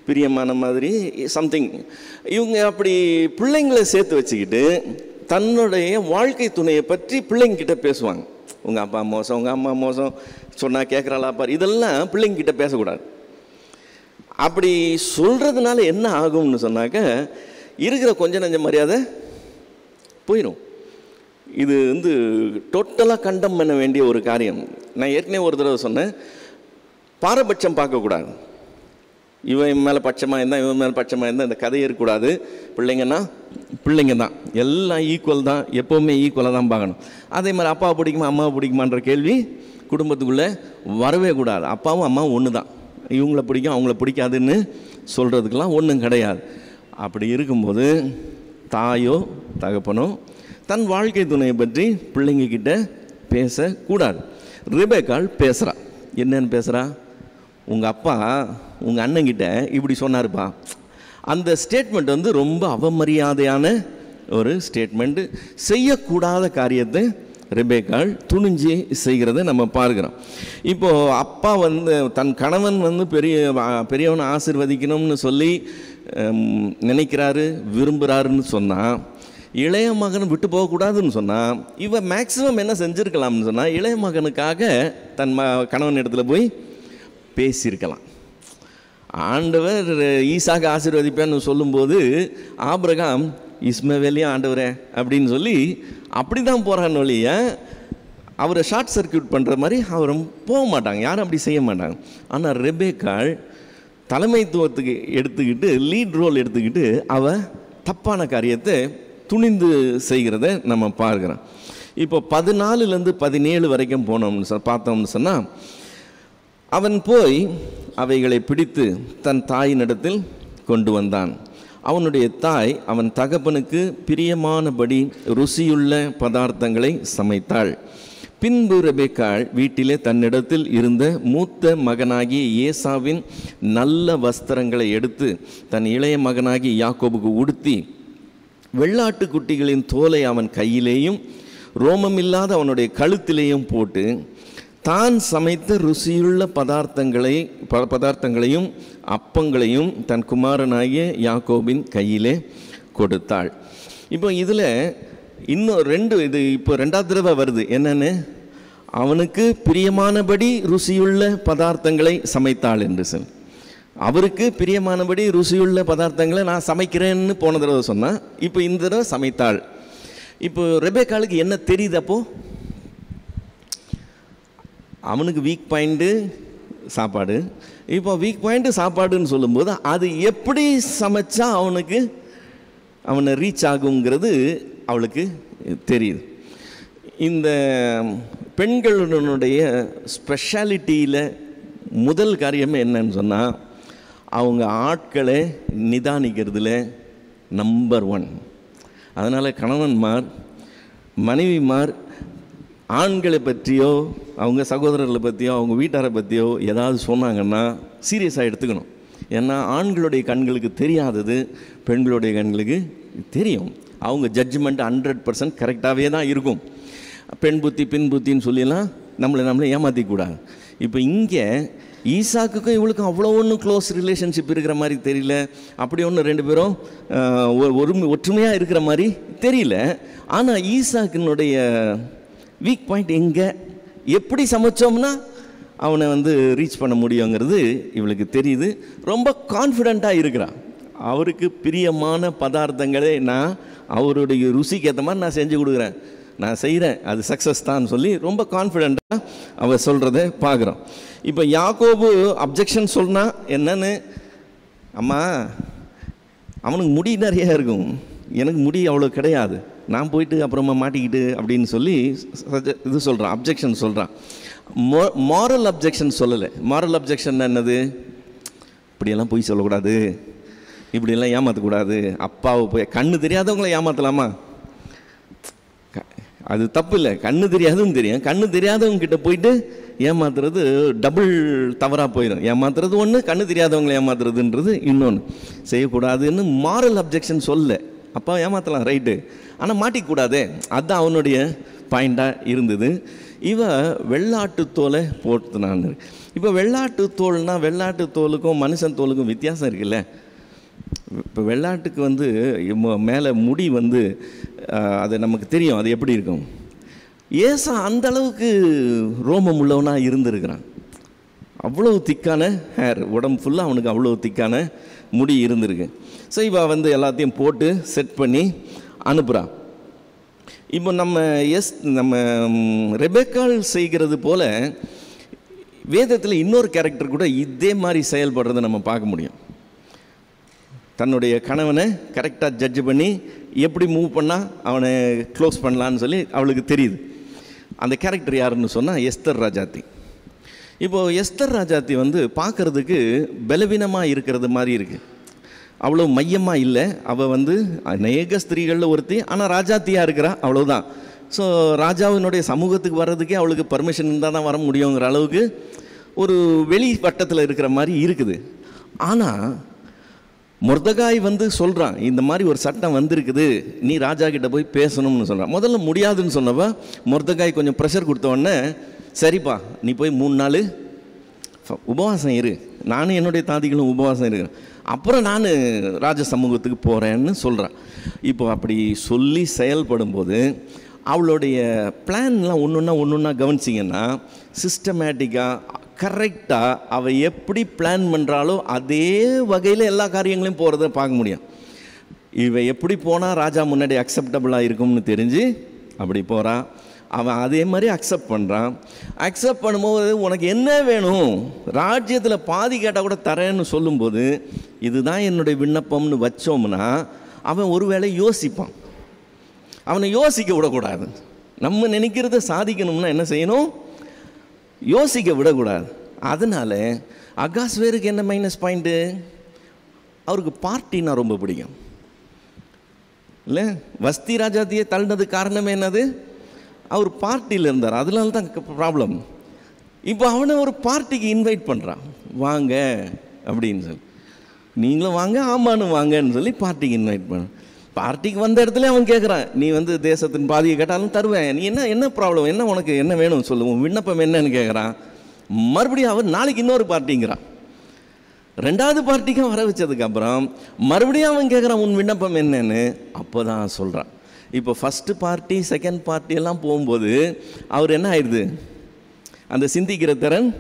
பிரியமான மாதிரி சம்திங். இவங்க அப்படி பிள்ளைங்களை சேர்த்து வச்சுக்கிட்டு தன்னுடைய வாழ்க்கை துணையை பற்றி பிள்ளைங்கிட்ட பேசுவாங்க. உங்கள் அப்பா மோசம், உங்கள் அம்மா மோசம், சொன்னால் கேட்குறாளா பார், இதெல்லாம் பிள்ளைங்கிட்ட பேசக்கூடாது. அப்படி சொல்கிறதுனால என்ன ஆகும்னு சொன்னாக்க இருக்கிற கொஞ்சம் நஞ்ச மரியாதை போயிடும். இது டோட்டலாக கண்டம் பண்ண வேண்டிய ஒரு காரியம். நான் ஏற்கனவே ஒரு தடவை சொன்னேன், பாரபட்சம் பார்க்கக்கூடாது. இவன் மேலே பட்சமாக இருந்தால் இவன் மேலே பட்சமாக இருந்தால் இந்த கதை இருக்கக்கூடாது. பிள்ளைங்கன்னா பிள்ளைங்க தான், எல்லாம் ஈக்குவல் தான், எப்போவுமே ஈக்குவலாக தான் பார்க்கணும். அதே மாதிரி அப்பாவை பிடிக்குமா அம்மாவை பிடிக்குமான்ற கேள்வி குடும்பத்துக்குள்ளே வரவே கூடாது. அப்பாவும் அம்மாவும் ஒன்று தான், இவங்கள பிடிக்கும் அவங்கள பிடிக்காதுன்னு சொல்கிறதுக்கெலாம் ஒன்றும் கிடையாது. அப்படி இருக்கும்போது தாயோ தகப்பனோ தன் வாழ்க்கை துணையை பற்றி பிள்ளைங்கக்கிட்ட பேசக்கூடாது. ரெபெக்காள் பேசுகிறா. என்னன்னு பேசுகிறா? உங்கள் அப்பா உங்கள் அண்ணங்கிட்ட இப்படி சொன்னார்ப்பா, அந்த ஸ்டேட்மெண்ட் வந்து ரொம்ப அவமரியாதையான ஒரு ஸ்டேட்மெண்ட்டு. செய்யக்கூடாத காரியத்தை ரெபேக்காள் துணிஞ்சு செய்கிறத நம்ம பார்க்குறோம். இப்போது அப்பா வந்து தன் கணவன் வந்து பெரியவனை ஆசீர்வதிக்கணும்னு சொல்லி நினைக்கிறாரு, விரும்புகிறாருன்னு சொன்னால், இளைய மகன் விட்டு போகக்கூடாதுன்னு சொன்னால், இவன் மேக்சிமம் என்ன செஞ்சுருக்கலாம்னு சொன்னால், இளைய மகனுக்காக தன் கணவன் இடத்துல போய் பேசியிருக்கலாம். ஆண்டவர் ஈசாக்கு ஆசீர்வதிப்பேன்னு சொல்லும்போது ஆபிரகாம் இஸ்மவேலையும் ஆண்டவரே அப்படின்னு சொல்லி அப்படி தான் போகிறான்னு ஒழிய அவரை ஷார்ட் சர்க்கியூட் பண்ணுற மாதிரி அவரும் போக மாட்டாங்க, யாரும் அப்படி செய்ய மாட்டாங்க. ஆனால் ரெபேக்காள் தலைமைத்துவத்துக்கு எடுத்துக்கிட்டு, லீட் ரோல் எடுத்துக்கிட்டு அவள் தப்பான காரியத்தை துணிந்து செய்கிறத நம்ம பார்க்குறோம். இப்போ 14லேருந்து 17 வரைக்கும் போனோம்னு பார்த்தோம்னு சொன்னால், அவன் போய் அவைகளை பிடித்து தன் தாயினிடத்தில் கொண்டு வந்தான். அவனுடைய தாய் அவன் தகப்பனுக்கு பிரியமானபடி ருசியுள்ள பதார்த்தங்களை சமைத்தாள். பின்பு ரெபேக்காள் வீட்டிலே தன்னிடத்தில் இருந்த மூத்த மகனாகிய ஏசாவின் நல்ல வஸ்திரங்களை எடுத்து தன் இளைய மகனாகிய யாக்கோபுக்கு உடுத்தி, வெள்ளாட்டுக்குட்டிகளின் தோலை அவன் கையிலேயும் ரோமமில்லாத அவனுடைய கழுத்திலேயும் போட்டு, தான் சமைத்த ருசியுள்ள பதார்த்தங்களையும் அப்பங்களையும் தன் குமாரனாகிய யாக்கோபின் கையிலே கொடுத்தாள். இப்போ இதில் இன்னும் இது இப்போ 2வது தடவை வருது. என்னென்னு? அவனுக்கு பிரியமானபடி ருசியுள்ள பதார்த்தங்களை சமைத்தாள் என்று சொல். அவருக்கு பிரியமானபடி ருசியுள்ள பதார்த்தங்களை நான் சமைக்கிறேன்னு போன தடவை சொன்னான். இப்போ இந்த தடவை சமைத்தாள். இப்போ ரெபேக்காளுக்கு என்ன தெரியுது? அப்போது அவனுக்கு வீக் பாயிண்ட்டு சாப்பாடு. இப்போ வீக் பாயிண்ட்டு சாப்பாடுன்னு சொல்லும்போது அது எப்படி சமைச்சா அவனை ரீச் ஆகுங்கிறது அவளுக்கு தெரியுது. இந்த பெண்களுடைய ஸ்பெஷாலிட்டியில் முதல் காரியமே என்னன்னு சொன்னால், அவங்க ஆட்களை நிதானிக்கிறதுல நம்பர் 1. அதனால் கணவன்மார், மனைவிமார் ஆண்களை பற்றியோ அவங்க சகோதரர்களை பற்றியோ அவங்க வீட்டாரை பற்றியோ ஏதாவது சொன்னாங்கன்னா சீரியஸாக எடுத்துக்கணும். ஏன்னா ஆண்களுடைய கண்களுக்கு தெரியாதது பெண்களுடைய கண்களுக்கு தெரியும். அவங்க ஜட்ஜ்மெண்ட் 100% கரெக்டாகவே தான் இருக்கும். பெண் புத்தி பின் புத்தின்னு சொல்லிலாம் நம்மளை ஏமாற்றிக்கூடாது. இப்போ இங்கே ஈசாக்குக்கும் இவளுக்கும் அவ்வளோ ஒன்றும் க்ளோஸ் ரிலேஷன்ஷிப் இருக்கிற மாதிரி தெரியல. அப்படி ஒன்று 2 பேரும் ஒற்றுமையாக இருக்கிற மாதிரி தெரியல. ஆனால் ஈசாக்கினுடைய வீக் பாயிண்ட் எங்கே, எப்படி சமைச்சோம்னா அவனை ரீச் பண்ண முடியுங்கிறது இவளுக்கு தெரியுது. ரொம்ப கான்ஃபிடெண்ட்டாக இருக்கிறான். அவருக்கு பிரியமான பதார்த்தங்களே நான் அவருடைய ருசிக்கு ஏற்ற மாதிரி நான் செஞ்சு கொடுக்குறேன், நான் செய்கிறேன், அது சக்ஸஸ் தான் சொல்லி ரொம்ப கான்ஃபிடெண்ட்டாக அவள் சொல்கிறத பார்க்குறோம். இப்போ யாக்கோபு அப்ஜெக்ஷன் சொன்னால் என்னன்னு, அம்மா அவனுக்கு முடி நிறையா இருக்கும், எனக்கு முடி அவ்வளோ கிடையாது, நான் போயிட்டு அப்புறமா மாட்டிக்கிட்டு அப்படின்னு சொல்லி இது சொல்கிறான், அப்ஜெக்ஷன் சொல்கிறான். மாரல் அப்ஜெக்ஷன் சொல்லலை. மாரல் அப்ஜெக்ஷன் என்னது? இப்படியெல்லாம் போய் சொல்லக்கூடாது, இப்படியெல்லாம் ஏமாற்றக்கூடாது. அப்பாவை போய் கண்ணு தெரியாதவங்களை ஏமாற்றலாமா? அது தப்பு இல்லை. கண்ணு தெரியாதுன்னு தெரியும், கண்ணு தெரியாதவங்க கிட்ட போயிட்டு ஏமாத்துறது டபுள் தவறாக போயிடும். ஏமாத்துறது ஒன்று, கண்ணு தெரியாதவங்களை ஏமாத்துறதுன்றது இன்னொன்று. செய்யக்கூடாதுன்னு மாரல் அப்ஜெக்ஷன் சொல்ல. அப்பா ஏமாற்றலாம், ரைட்டு, ஆனால் மாட்டிக்கூடாதே, அதுதான் அவனுடைய பாயிண்டாக இருந்தது. வெள்ளாட்டு தோலை போட்டுனான். இப்போ வெள்ளாட்டு தோல்னா வெள்ளாட்டு தோலுக்கும் மனுஷன் தோலுக்கும் வித்தியாசம் இருக்குல்ல. இப்போ வெள்ளாட்டுக்கு மேலே முடி அது நமக்கு தெரியும் அது எப்படி இருக்கும். ஏசா அந்த அளவுக்கு ரோமம் உள்ளவனாக இருந்திருக்கிறான். அவ்வளோ திக்கான ஹேர், உடம்பு ஃபுல்லாக அவனுக்கு அவ்வளோ திக்கான முடி இருந்திருக்கு. ஸோ இவன் எல்லாத்தையும் போட்டு செட் பண்ணி அனுப்புகிறான். இப்போ நம்ம ரெபெக்காள் செய்கிறது போல் வேதத்தில் இன்னொரு கேரக்டர் கூட இதே மாதிரி செயல்படுறதை நம்ம பார்க்க முடியும். தன்னுடைய கணவனை கரெக்டாக ஜட்ஜ் பண்ணி எப்படி மூவ் பண்ணால் அவனை க்ளோஸ் பண்ணலான்னு சொல்லி அவளுக்கு தெரியுது. அந்த கேரக்டர் யாருன்னு சொன்னால் எஸ்தர் ராஜாத்தி. இப்போது எஸ்தர் ராஜாத்தி பார்க்குறதுக்கு பலவீனமாக இருக்கிறது மாதிரி இருக்குது, அவ்வளோ மையமாக இல்லை. அவள் அநேக ஸ்திரீகளில் ஒருத்தி, ஆனால் ராஜாத்தியாக இருக்கிறா, அவ்வளோதான். ஸோ ராஜாவினுடைய சமூகத்துக்கு வர்றதுக்கே அவளுக்கு பர்மிஷன் இருந்தால் தான் வர முடியுங்கிற அளவுக்கு ஒரு வெளி வட்டத்தில் இருக்கிற மாதிரி இருக்குது. ஆனால் மொர்தெகாய் வந்து சொல்கிறான், இந்த மாதிரி ஒரு சட்டம் வந்திருக்குது, நீ ராஜா கிட்ட போய் பேசணும்னு சொல்கிறான். முதல்ல முடியாதுன்னு சொன்னப்ப மொர்தெகாய் கொஞ்சம் ப்ரெஷர் கொடுத்த உடனே, சரிப்பா நீ போய் 3 நாள் உபவாசம் இரு, நானும் என்னுடைய தாதிகளும் உபவாசம் இருக்கிறேன், அப்புறம் நான் ராஜ சமூகத்துக்கு போகிறேன்னு சொல்கிறான். இப்போ அப்படி சொல்லி செயல்படும் போது அவளுடைய பிளான்லாம் ஒன்று ஒன்றா கவனிச்சிங்கன்னா சிஸ்டமேட்டிக்காக கரெக்டாக அவள் எப்படி பிளான் பண்ணுறாலோ அதே வகையில் எல்லா காரியங்களையும் போகிறத பார்க்க முடியும். இவன் எப்படி போனால் ராஜா முன்னாடி அக்செப்டபுளாக இருக்கும்னு தெரிஞ்சு அப்படி போகிறான். அவன் அதே மாதிரி அக்செப்ட் பண்ணுறான். அக்செப்ட் பண்ணும்போது உனக்கு என்ன வேணும், ராஜ்யத்தில் பாதி கேட்டால் கூட தரேன்னு சொல்லும்போது இதுதான் என்னுடைய விண்ணப்பம்னு வச்சோம்னா அவன் ஒருவேளை யோசிப்பான். அவனை யோசிக்க விடக்கூடாது. நம்ம நினைக்கிறத சாதிக்கணும்னா என்ன செய்யணும், யோசிக்க விடக்கூடாது. அதனால் அகாஸ்வேருக்கு என்ன மைனஸ் பாயிண்ட்டு, அவருக்கு பார்ட்டினா ரொம்ப பிடிக்கும் இல்லை. வஸ்தி ராஜாத்தியை தள்ளினது காரணமே என்னது, அவர் பார்ட்டியில் இருந்தார், அதனால தான் ப்ராப்ளம். இப்போ அவனை ஒரு பார்ட்டிக்கு இன்வைட் பண்ணுறான், வாங்க அப்படின்னு சொல்லி, நீங்களும் வாங்க, ஆமான்னு வாங்கன்னு சொல்லி பார்ட்டிக்கு இன்வைட் பண்ண. பார்ட்டிக்கு வந்த இடத்துல அவன் கேட்குறான், நீ வந்து தேசத்தின் பாதியை கேட்டாலும் தருவேன், நீ என்ன ப்ராப்ளம், என்ன உனக்கு என்ன வேணும் சொல்லு, உன் விண்ணப்பம் என்னன்னு கேட்குறான். மறுபடியும் அவன் நாளைக்கு இன்னொரு பார்ட்டிங்கிறான். 2வது பார்ட்டிக்கும் வர வச்சதுக்கப்புறம் மறுபடியும் அவன் கேட்குறான், உன் விண்ணப்பம் என்னன்னு. அப்போ தான் சொல்கிறான். இப்போ ஃபஸ்ட்டு பார்ட்டி செகண்ட் பார்ட்டி எல்லாம் போகும்போது அவர் என்ன ஆயிடுது, அந்த சிந்திக்கிற திறன்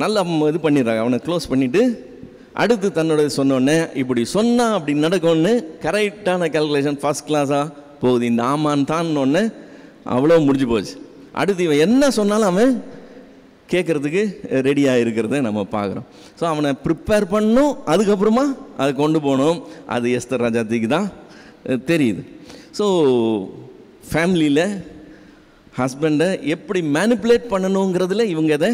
நல்லா இது பண்ணிடுறாங்க, அவனை க்ளோஸ் பண்ணிவிட்டு அடுத்து தன்னோட சொன்னோடனே இப்படி சொன்னான் அப்படி நடக்கும்னு கரெக்டான கேல்குலேஷன் ஃபஸ்ட் கிளாஸாக போகுது. இந்த ஆமான் தான் ஒன்று அவ்வளோ முடிஞ்சு போச்சு. அடுத்து இவன் என்ன சொன்னாலும் அவன் கேட்குறதுக்கு ரெடியாக இருக்கிறத நம்ம பார்க்குறோம். ஸோ அவனை ப்ரிப்பேர் பண்ணணும், அதுக்கப்புறமா அதை கொண்டு போகணும். அது எஸ்தர் ராஜாத்திக்கு தான் தெரியுது. ஸோ ஃபேமிலியில் ஹஸ்பண்டை எப்படி மேனிப்புலேட் பண்ணணுங்கிறதுல இவங்க இதை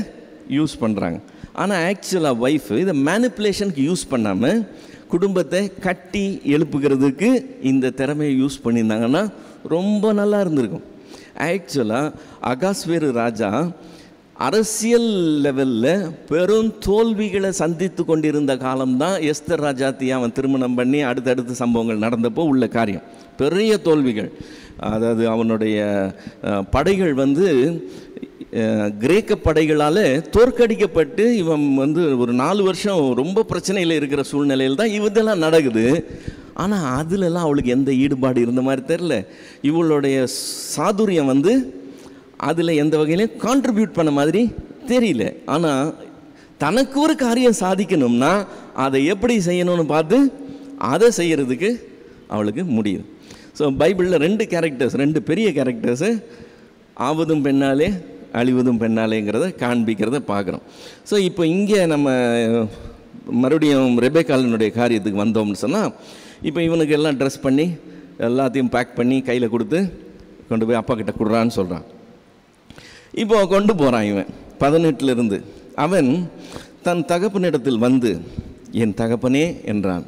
யூஸ் பண்ணுறாங்க. ஆனால் ஆக்சுவலாக ஒய்ஃபு இதை மேனிப்புலேஷனுக்கு யூஸ் பண்ணாமல் குடும்பத்தை கட்டி எழுப்புகிறதுக்கு இந்த திறமையை யூஸ் பண்ணியிருந்தாங்கன்னா ரொம்ப நல்லா இருந்திருக்கும். ஆக்சுவலாக அகாஸ்வேரு ராஜா அரசியல் லெவலில் பெரும் தோல்விகளை சந்தித்து கொண்டிருந்த காலம்தான் எஸ்தர் ராஜாத்தியை அவன் திருமணம் பண்ணி அடுத்தடுத்த சம்பவங்கள் நடந்தப்போ உள்ள காரியம். பெரிய தோல்விகள், அதாவது அவனுடைய படைகள் வந்து கிரேக்க படைகளால் தோற்கடிக்கப்பட்டு இவன் வந்து ஒரு 4 வருஷம் ரொம்ப பிரச்சனையில் இருக்கிற சூழ்நிலையில் தான் இதெல்லாம் நடக்குது. ஆனால் அதிலெல்லாம் அவளுக்கு எந்த ஈடுபாடு இருந்த மாதிரி தெரில. இவளுடைய சாதுரியம் வந்து அதில் எந்த வகையிலையும் கான்ட்ரிபியூட் பண்ண மாதிரி தெரியல. ஆனால் தனக்கு ஒரு காரியம் சாதிக்கணும்னா அதை எப்படி செய்யணும்னு பார்த்து அதை செய்கிறதுக்கு அவளுக்கு முடியுது. ஸோ பைபிளில் 2 கேரக்டர்ஸ், 2 பெரிய கேரக்டர்ஸு ஆவதும் பெண்ணாலே அழிவதும் பெண்ணாலேங்கிறத காண்பிக்கிறத பார்க்குறோம். ஸோ இப்போ இங்கே நம்ம மறுபடியும் ரெபெக்காளினுடைய காரியத்துக்கு வந்தோம்னு சொன்னால், இப்போ இவனுக்கு எல்லாம் ட்ரெஸ் பண்ணி எல்லாத்தையும் பேக் பண்ணி கையில் கொடுத்து கொண்டு போய் அப்பா கிட்ட கொடுறான்னு சொல்கிறான். இப்போ கொண்டு போகிறான் இவன் 18 அவன் தன் தகப்பனிடத்தில் வந்து என் தகப்பனே என்றான்.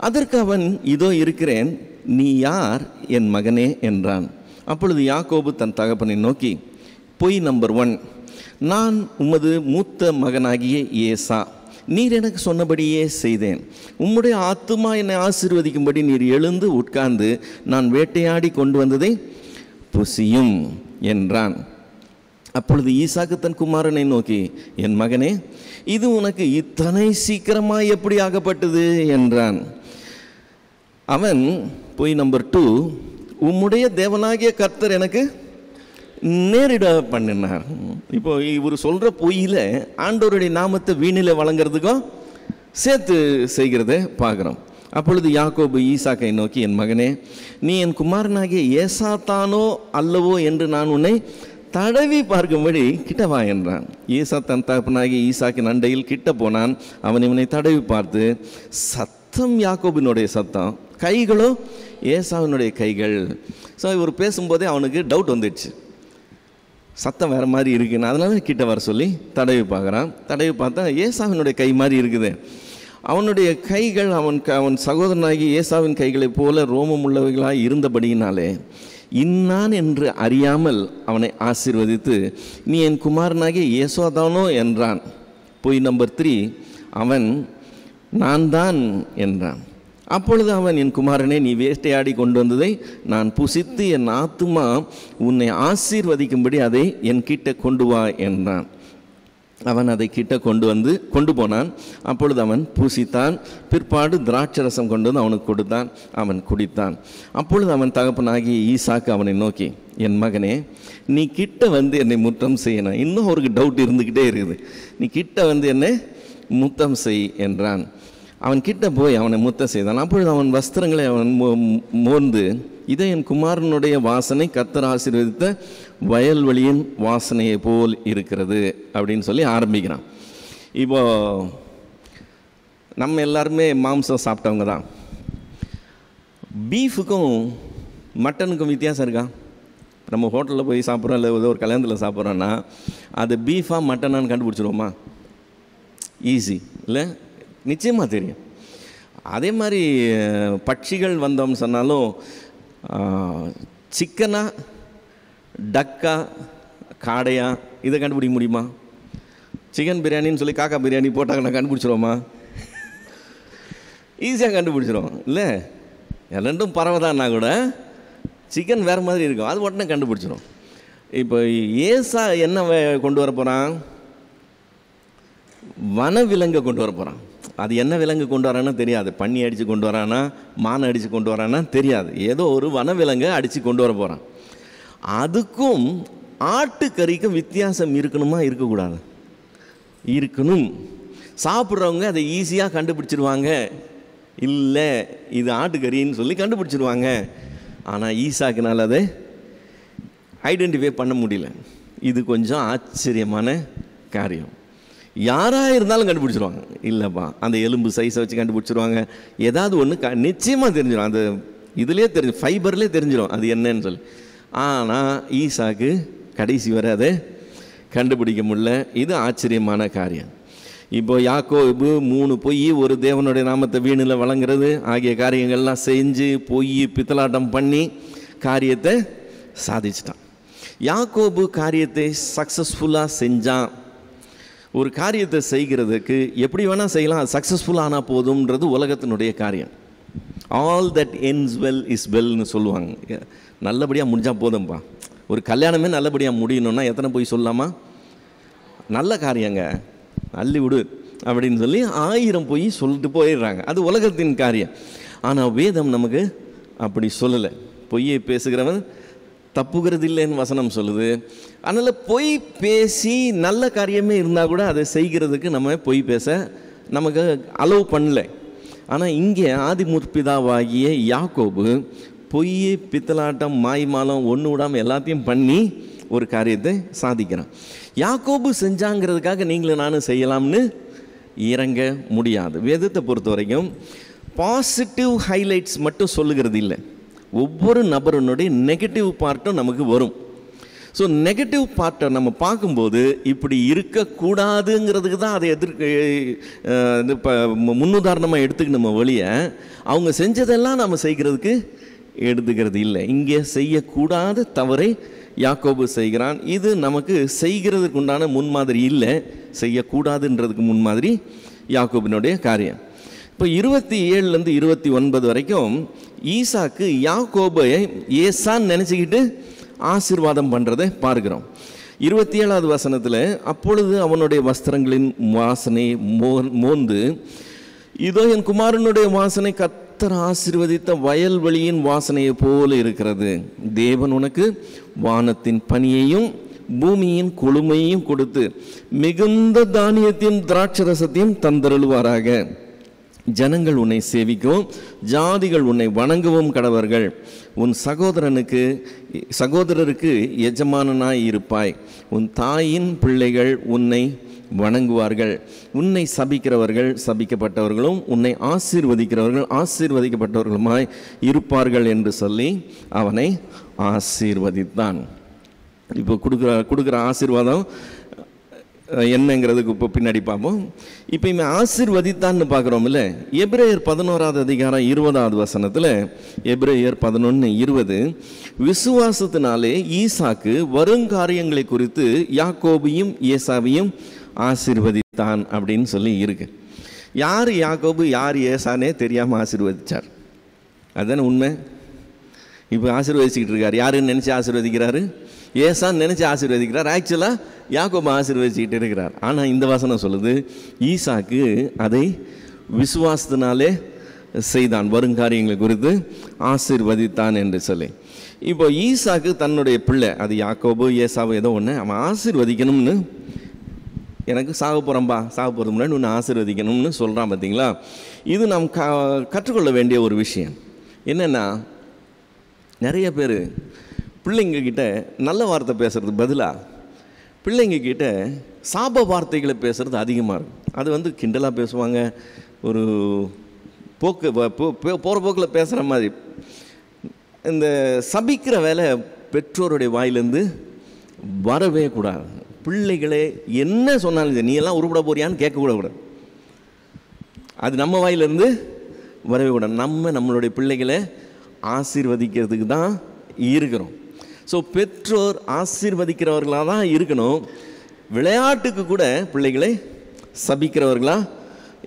அதற்கு அவன் இதோ இருக்கிறேன், நீ யார் என் மகனே என்றான். அப்பொழுது யாக்கோபு தன் தகப்பனை நோக்கி, பொய் நம்பர் 1, நான் உமது மூத்த மகனாகிய ஏசா, நீர் எனக்கு சொன்னபடியே செய்தேன். உம்முடைய ஆத்துமா என்னை ஆசீர்வதிக்கும்படி நீர் எழுந்து உட்கார்ந்து நான் வேட்டையாடி கொண்டு வந்ததை புசியும் என்றான். அப்பொழுது ஈசாக்கு தன் குமாரனை நோக்கி, என் மகனே, இது உனக்கு இத்தனை சீக்கிரமாக எப்படி ஆகப்பட்டது என்றான். அவன் பொய் நம்பர் 2, உம்முடைய தேவனாகிய கர்த்தர் எனக்கு நேரிட பண்ணினார். இப்போ இவர் சொல்கிற பொய்யில் ஆண்டவருடைய நாமத்தை வீணில் வழங்குறதுக்கும் சேர்த்து செய்கிறத பார்க்குறோம். அப்பொழுது யாக்கோபு ஈசாக்கை நோக்கி, என் மகனே, நீ என் குமாரனாகிய ஏசா தானோ அல்லவோ என்று நான் உன்னை தடவி பார்க்கும்படி கிட்டவா என்றான். ஏசா தன் தகப்பனாகிய ஈசாக்கின் அண்டையில் கிட்ட போனான். அவன் இவனை தடவி பார்த்து, சத்தம் யாக்கோபினுடைய சத்தம், கைகளோ ஏசாவினுடைய கைகள். ஸோ இவர் பேசும்போதே அவனுக்கு டவுட் வந்துடுச்சு, சத்தம் வேறு மாதிரி இருக்குன்னு. அதனால கிட்ட வர சொல்லி தடவி பார்க்குறான். தடவி பார்த்தா ஏசாவினுடைய கை மாதிரி இருக்குது. அவனுடைய கைகள் அவன் சகோதரனாகி ஏசாவின் கைகளைப் போல ரோமம் உள்ளவைகளாக இருந்தபடியினாலே இன்னான் என்று அறியாமல் அவனை ஆசீர்வதித்து, நீ என் குமாரனாகிய ஏசோதானோ என்றான். பொய் நம்பர் 3, அவன் நான் தான் என்றான். அப்பொழுது அவன், என் குமாரனே, நீ வேட்டையாடி கொண்டு வந்ததை நான் புசித்து என் ஆத்துமா உன்னை ஆசீர்வதிக்கும்படி அதை என் கிட்ட கொண்டு வா என்றான். அவன் அதை கிட்ட கொண்டு போனான். அப்பொழுது அவன் புசித்தான். பிற்பாடு திராட்சரசம் கொண்டு வந்து அவனுக்கு கொடுத்தான். அவன் குடித்தான். அப்பொழுது அவன் தகப்பனாகி ஈசாக்கு அவனை நோக்கி, என் மகனே, நீ கிட்ட வந்து என்னை முத்தம் செய்யணும். இன்னும் அவருக்கு டவுட் இருந்துக்கிட்டே இருக்குது. நீ கிட்ட வந்து என்னை முத்தம் செய் என்றான். அவன் கிட்ட போய் அவனை முத்தம் செய்தான். அப்பொழுது அவன் வஸ்திரங்களை அவன் மோர்ந்து, இதை என் குமாரனுடைய வாசனை கர்த்தர் ஆசீர்வதித்த வயல்வெளியின் வாசனையை போல் இருக்கிறது அப்படின்னு சொல்லி ஆரம்பிக்கிறான். இப்போ நம்ம எல்லாருமே மாம்சம் சாப்பிட்டவங்க தான். பீஃபுக்கும் மட்டனுக்கும் வித்தியாசம் இருக்கா? நம்ம ஹோட்டலில் போய் சாப்பிட்றோம், இல்லை ஏதோ ஒரு கல்யாணத்தில் சாப்பிட்றோன்னா அது பீஃபாக மட்டனான்னு கண்டுபிடிச்சிருவோமா? ஈஸி இல்லை? நிச்சயமாக தெரியும். அதே மாதிரி பட்சிகள் வந்தோம்னு சொன்னாலும் சிக்கனா டக்கா காடையா இதை கண்டுபிடிக்க முடியுமா? சிக்கன் பிரியாணின்னு சொல்லி காக்கா பிரியாணி போட்டாங்கன்னா கண்டுபிடிச்சிருவோமா? ஈஸியாக கண்டுபிடிச்சிரும் இல்லை? ரெண்டும் பறவைதான்னா கூட சிக்கன் வேறு மாதிரி இருக்கும், அது உடனே கண்டுபிடிச்சிரும். இப்போ ஏசா என்ன கொண்டு வர போகிறான்? வனவிலங்கை கொண்டு வர போகிறான். அது என்ன விலங்கு கொண்டு வரான்னு தெரியாது. பன்னி அடித்து கொண்டு வரானா, மானை அடித்து கொண்டு வரானா தெரியாது. ஏதோ ஒரு வனவிலங்கை அடித்து கொண்டு வர போகிறான். அதுக்கும் ஆட்டுக்கறிக்கும் வித்தியாசம் இருக்கணுமா இருக்கக்கூடாது? இருக்கணும். சாப்பிட்றவங்க அதை ஈஸியாக கண்டுபிடிச்சிருவாங்க. இல்லை இது ஆட்டுக்கறின்னு சொல்லி கண்டுபிடிச்சிருவாங்க. ஆனால் ஈசாக்குனால் அதை ஐடென்டிஃபை பண்ண முடியல. இது கொஞ்சம் ஆச்சரியமான காரியம். யாராக இருந்தாலும் கண்டுபிடிச்சிருவாங்க. இல்லைப்பா, அந்த எலும்பு சைஸை வச்சு கண்டுபிடிச்சிருவாங்க. ஏதாவது ஒன்று நிச்சயமாக தெரிஞ்சிடும். அந்த இதுலேயே ஃபைபர்லேயே தெரிஞ்சிடும் அது என்னன்னு சொல்லி. ஆனால் ஈசாக்கு கடைசி வரை அதை கண்டுபிடிக்க முடியல. இது ஆச்சரியமான காரியம். இப்போ யாக்கோபு 3 பொய், ஒரு தேவனுடைய நாமத்தை வீணில் வழங்குறது ஆகிய காரியங்கள்லாம் செஞ்சு பொய் பித்தலாட்டம் பண்ணி காரியத்தை சாதிச்சிட்டான். யாக்கோபு காரியத்தை சக்ஸஸ்ஃபுல்லாக செஞ்சான். ஒரு காரியத்தை செய்கிறதுக்கு எப்படி வேணால் செய்யலாம், அது சக்ஸஸ்ஃபுல்லாக ஆனால் போதும்ன்றது உலகத்தினுடைய காரியம். All that ends well is வெல்னு சொல்லுவாங்க. நல்லபடியாக முடிஞ்சால் போதும்பா. ஒரு கல்யாணமே நல்லபடியாக முடியணுன்னா எத்தனை போய் சொல்லலாமா? நல்ல காரியங்க, அள்ளி விடு அப்படின்னு சொல்லி 1000 போய் சொல்லிட்டு போயிடுறாங்க. அது உலகத்தின் காரியம். ஆனால் வேதம் நமக்கு அப்படி சொல்லலை. பொய்யை பேசுகிறவன் தப்புகிறது இல்லைன்னு வசனம் சொல்லுது. அதனால் பொய் பேசி நல்ல காரியமே இருந்தால் கூட அதை செய்கிறதுக்கு நம்ம பொய் பேச நமக்கு அலோவ் பண்ணல. ஆனால் இங்கே ஆதி முற்பிதாவாகிய யாக்கோபு பொய் பித்தலாட்டம் மாய்மாலம் ஒன்று விடாமல் எல்லாத்தையும் பண்ணி ஒரு காரியத்தை சாதிக்கிறான். யாக்கோபு செஞ்சாங்கிறதுக்காக நீங்களும் நானும் செய்யலாம்னு இறங்க முடியாது. வேதத்தை பொறுத்த வரைக்கும் பாசிட்டிவ் ஹைலைட்ஸ் மட்டும் சொல்லுகிறது இல்லை, ஒவ்வொரு நபருனுடைய நெகட்டிவ் பார்ட்டும் நமக்கு வரும். ஸோ நெகட்டிவ் பார்ட்டை நம்ம பார்க்கும்போது இப்படி இருக்கக்கூடாதுங்கிறதுக்கு தான் அதை இப்போ முன்னுதாரணமாக எடுத்துக்கணும் ஒழிய அவங்க செஞ்சதெல்லாம் நம்ம செய்கிறதுக்கு எடுத்துக்கிறது இல்லை. இங்கே செய்யக்கூடாத தவறை யாக்கோபு செய்கிறான். இது நமக்கு செய்கிறதுக்கு உண்டான முன்மாதிரி இல்லை, செய்யக்கூடாதுன்றதுக்கு முன்மாதிரி யாக்கோபினுடைய காரியம். இப்போ 27லேருந்து 29 வரைக்கும் ஈசாக்கு யாக்கோபை ஏசான்னு நினச்சிக்கிட்டு ஆசீர்வாதம் பண்ணுறதை பார்க்கிறோம். 27வது வசனத்தில், அப்பொழுது அவனுடைய வஸ்திரங்களின் வாசனை மோந்து, இதோ என் குமாரனுடைய வாசனை கர்த்தர் ஆசீர்வதித்த வயல்வெளியின் வாசனையை போல இருக்கிறது. தேவன் உனக்கு வானத்தின் பனியையும் பூமியின் கொழுமையையும் கொடுத்து மிகுந்த தானியத்தையும் திராட்சரசத்தையும் தந்தருளுவாராக. ஜனங்கள் உன்னை சேவிக்கவும் ஜாதிகள் உன்னை வணங்கவும் கடவர்கள். உன் சகோதரருக்கு எஜமானனாய் இருப்பாய். உன் தாயின் பிள்ளைகள் உன்னை வணங்குவார்கள். உன்னை சபிக்கிறவர்கள் சபிக்கப்பட்டவர்களும் உன்னை ஆசீர்வதிக்கிறவர்கள் ஆசீர்வதிக்கப்பட்டவர்களுமாய் இருப்பார்கள் என்று சொல்லி அவனை ஆசீர்வதித்தான். இப்போ கொடுக்குற ஆசீர்வாதம் என்னங்கிறதுக்கு இப்போ பின்னாடி பார்ப்போம். இப்போ இவன் ஆசீர்வதித்தான்னு பார்க்குறோம் இல்லை. எபிரேயர் 11வது அதிகாரம் 20வது வசனத்தில், எபிரேயர் 11:20, விசுவாசத்தினாலே ஈசாக்கு வருங்காரியங்களை குறித்து யாக்கோபையும் ஏசாவையும் ஆசீர்வதித்தான் அப்படின்னு சொல்லி இருக்கு. யார் யாக்கோபு யார் ஏசானே தெரியாமல் ஆசீர்வதிச்சார். அதுதானே உண்மை. இப்போ ஆசீர்வதிச்சுக்கிட்டு இருக்கார். யாருன்னு நினச்சி ஆசீர்வதிக்கிறாரு? ஏசான்னு நினச்சி ஆசீர்வதிக்கிறார். ஆக்சுவலாக யாக்கோபு ஆசீர்வதிச்சுக்கிட்டு இருக்கிறார். ஆனால் இந்த வசனம் சொல்லுது, ஈசாக்கு அதை விசுவாசத்தினாலே செய்தான், வருங்காரியங்களை குறித்து ஆசீர்வதித்தான் என்று சொல்லி. இப்போ ஈசாக்கு தன்னுடைய பிள்ளை, அது யாக்கோபு ஏசாவு ஏதோ ஒன்று, அவன் ஆசீர்வதிக்கணும்னு, எனக்கு சாக போகிறம்பா, சாக போகிறது முன்னாடி ஒன்று ஆசீர்வதிக்கணும்னு சொல்கிறான். பார்த்தீங்களா? இது நாம் கற்றுக்கொள்ள வேண்டிய ஒரு விஷயம். என்னென்னா, நிறைய பேர் பிள்ளைங்கக்கிட்ட நல்ல வார்த்தை பேசுகிறது பதிலாக பிள்ளைங்கக்கிட்ட சாப வார்த்தைகளை பேசுகிறது அதிகமாக இருக்கும். அது கிண்டலாக பேசுவாங்க, ஒரு போகிற போக்கில் பேசுகிற மாதிரி. இந்த சபிக்கிற வேலை பெற்றோருடைய வாயிலேருந்து வரவே கூடாது. பிள்ளைகளே என்ன சொன்னாலும் நீ எல்லாம் உருப்பட போறியான்னு கேட்கக்கூடாது. அது நம்ம வாயிலேருந்து வரவே கூடாது. நம்மளுடைய பிள்ளைகளை ஆசீர்வதிக்கிறதுக்கு தான் இருக்கிறோம். ஸோ பெற்றோர் ஆசீர்வதிக்கிறவர்களாக தான் இருக்கணும். விளையாட்டுக்கு கூட பிள்ளைகளை சபிக்கிறவர்களாக